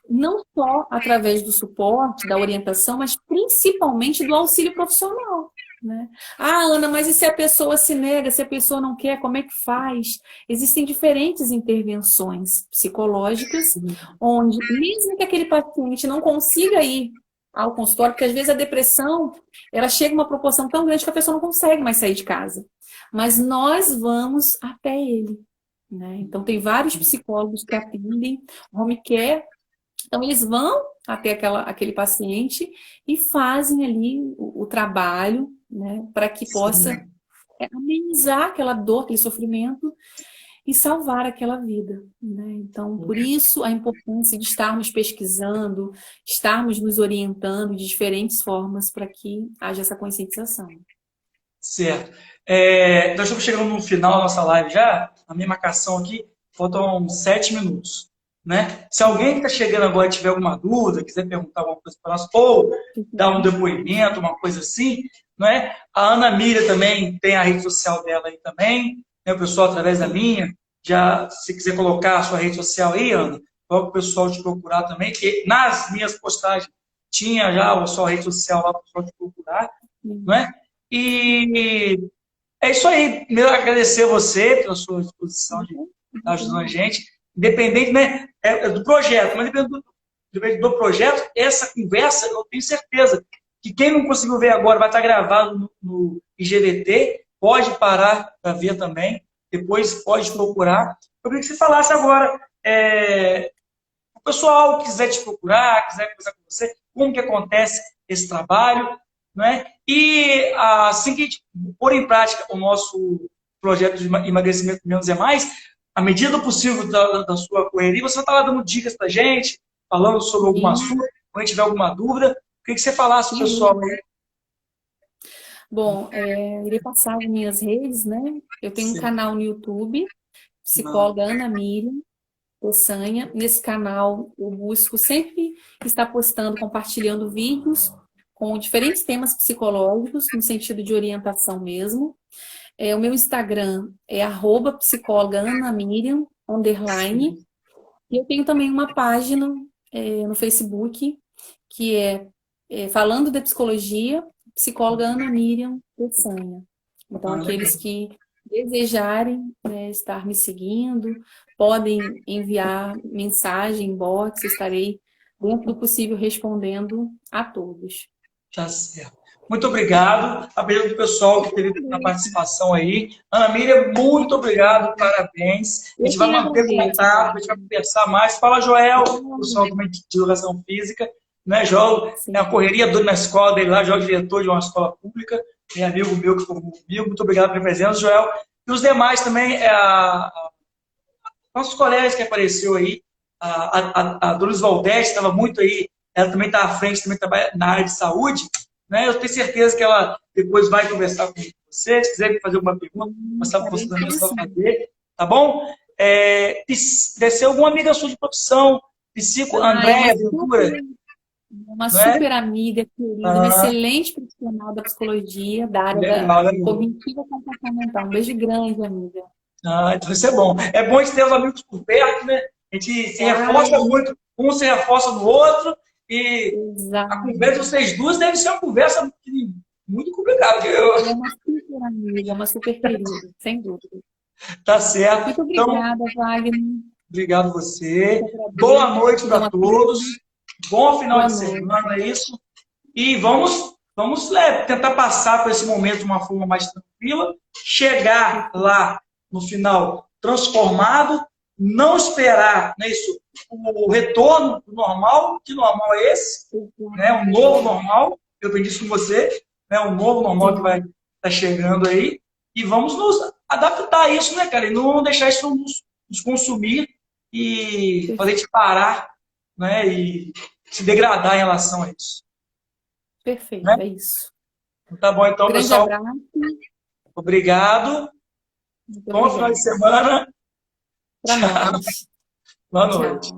não só através do suporte, da orientação, mas principalmente do auxílio profissional. Né? Ah, Ana, mas e se a pessoa se nega, se a pessoa não quer, como é que faz? Existem diferentes intervenções psicológicas, onde mesmo que aquele paciente não consiga ir ao consultório, porque às vezes a depressão, ela chega a uma proporção tão grande que a pessoa não consegue mais sair de casa. Mas nós vamos até ele. Né? Então, tem vários psicólogos que atendem home care. Então, eles vão até aquele paciente e fazem ali o trabalho, né, para que possa amenizar aquela dor, aquele sofrimento e salvar aquela vida. Né? Então, por isso a importância de estarmos pesquisando, estarmos nos orientando de diferentes formas para que haja essa conscientização. Certo. Nós estamos chegando no final da nossa live já, a minha marcação aqui, faltam 7 minutos. Né? Se alguém que está chegando agora tiver alguma dúvida, quiser perguntar alguma coisa para nós, ou dar um depoimento, uma coisa assim, não é? A Ana Miriam também tem a rede social dela aí também, né? O pessoal através da minha, já se quiser colocar a sua rede social aí, Ana, logo o pessoal te procurar também, que nas minhas postagens tinha já a sua rede social lá para o pessoal te procurar, não é? E é isso aí, meu agradecer a você pela sua disposição de estar ajudando a gente. Independente, né, do projeto, mas dependendo do projeto, essa conversa, eu tenho certeza que quem não conseguiu ver agora vai estar gravado no IGVT, pode parar para ver também, depois pode procurar. Eu queria que você falasse agora, o pessoal quiser te procurar, quiser conversar com você, como que acontece esse trabalho, né? E assim que a gente pôr em prática o nosso projeto de emagrecimento menos é mais, à medida do possível da sua correria, você vai estar lá dando dicas para a gente, falando sobre algum assunto, quando a gente tiver alguma dúvida. Eu queria que você falasse para o pessoal aí. Bom, irei passar as minhas redes, né? Eu tenho um canal no YouTube, psicóloga Ana Miriam Peçanha. Nesse canal eu busco sempre estar postando, compartilhando vídeos com diferentes temas psicológicos, no sentido de orientação mesmo. O meu Instagram é @psicólogaanamiriam_. E eu tenho também uma página no Facebook, que falando de psicologia, psicóloga Ana Miriam Peçanha. Então, aqueles que desejarem estar me seguindo, podem enviar mensagem, inbox, estarei, dentro do possível, respondendo a todos. Tá certo. Muito obrigado. Abrindo do pessoal que teve na participação aí. Ana Miriam, muito obrigado, parabéns. A gente vai manter contato, a gente vai conversar mais. Fala, Joel, pessoal também de educação física. Né, Joel, é a correria doida na escola dele lá, Joel é diretor de uma escola pública, é amigo meu que formou comigo. Muito obrigado pela presença, Joel. E os demais também, nossos colegas que apareceu aí, a Doris Valdez estava muito aí, ela também está à frente, também trabalha na área de saúde, né? Eu tenho certeza que ela depois vai conversar com você, se quiser fazer alguma pergunta, você também só fazer, tá bom? Deve ser alguma amiga sua de profissão, Andréia Ventura. Uma super amiga, querida, uma excelente profissional da psicologia, da área da cognitiva comportamental. Um beijo grande, amiga. Então isso é bom. É bom a gente ter os amigos por perto, né? A gente se reforça muito, um se reforça no outro, e a conversa de vocês duas deve ser uma conversa muito complicada. É uma super amiga, uma super querida, sem dúvida. Tá certo. Muito obrigada, Wagner. Obrigado a você. Boa noite para todos. Bom final de semana, é isso. E vamos tentar passar por esse momento de uma forma mais tranquila, chegar lá no final transformado, não esperar, né, o retorno do normal. Que normal é esse? Né, um novo normal. Eu aprendi isso com você, né, um novo normal que vai estar chegando aí. E vamos nos adaptar a isso, né, cara? E não deixar isso nos consumir e fazer a gente parar, né, e se degradar em relação a isso. Perfeito, né? É isso. Tá bom, então, grande pessoal. Abraço. Obrigado. Bom final de semana. Boa noite. Boa noite.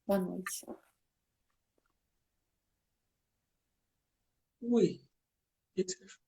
Boa noite. Ui, o que você achou?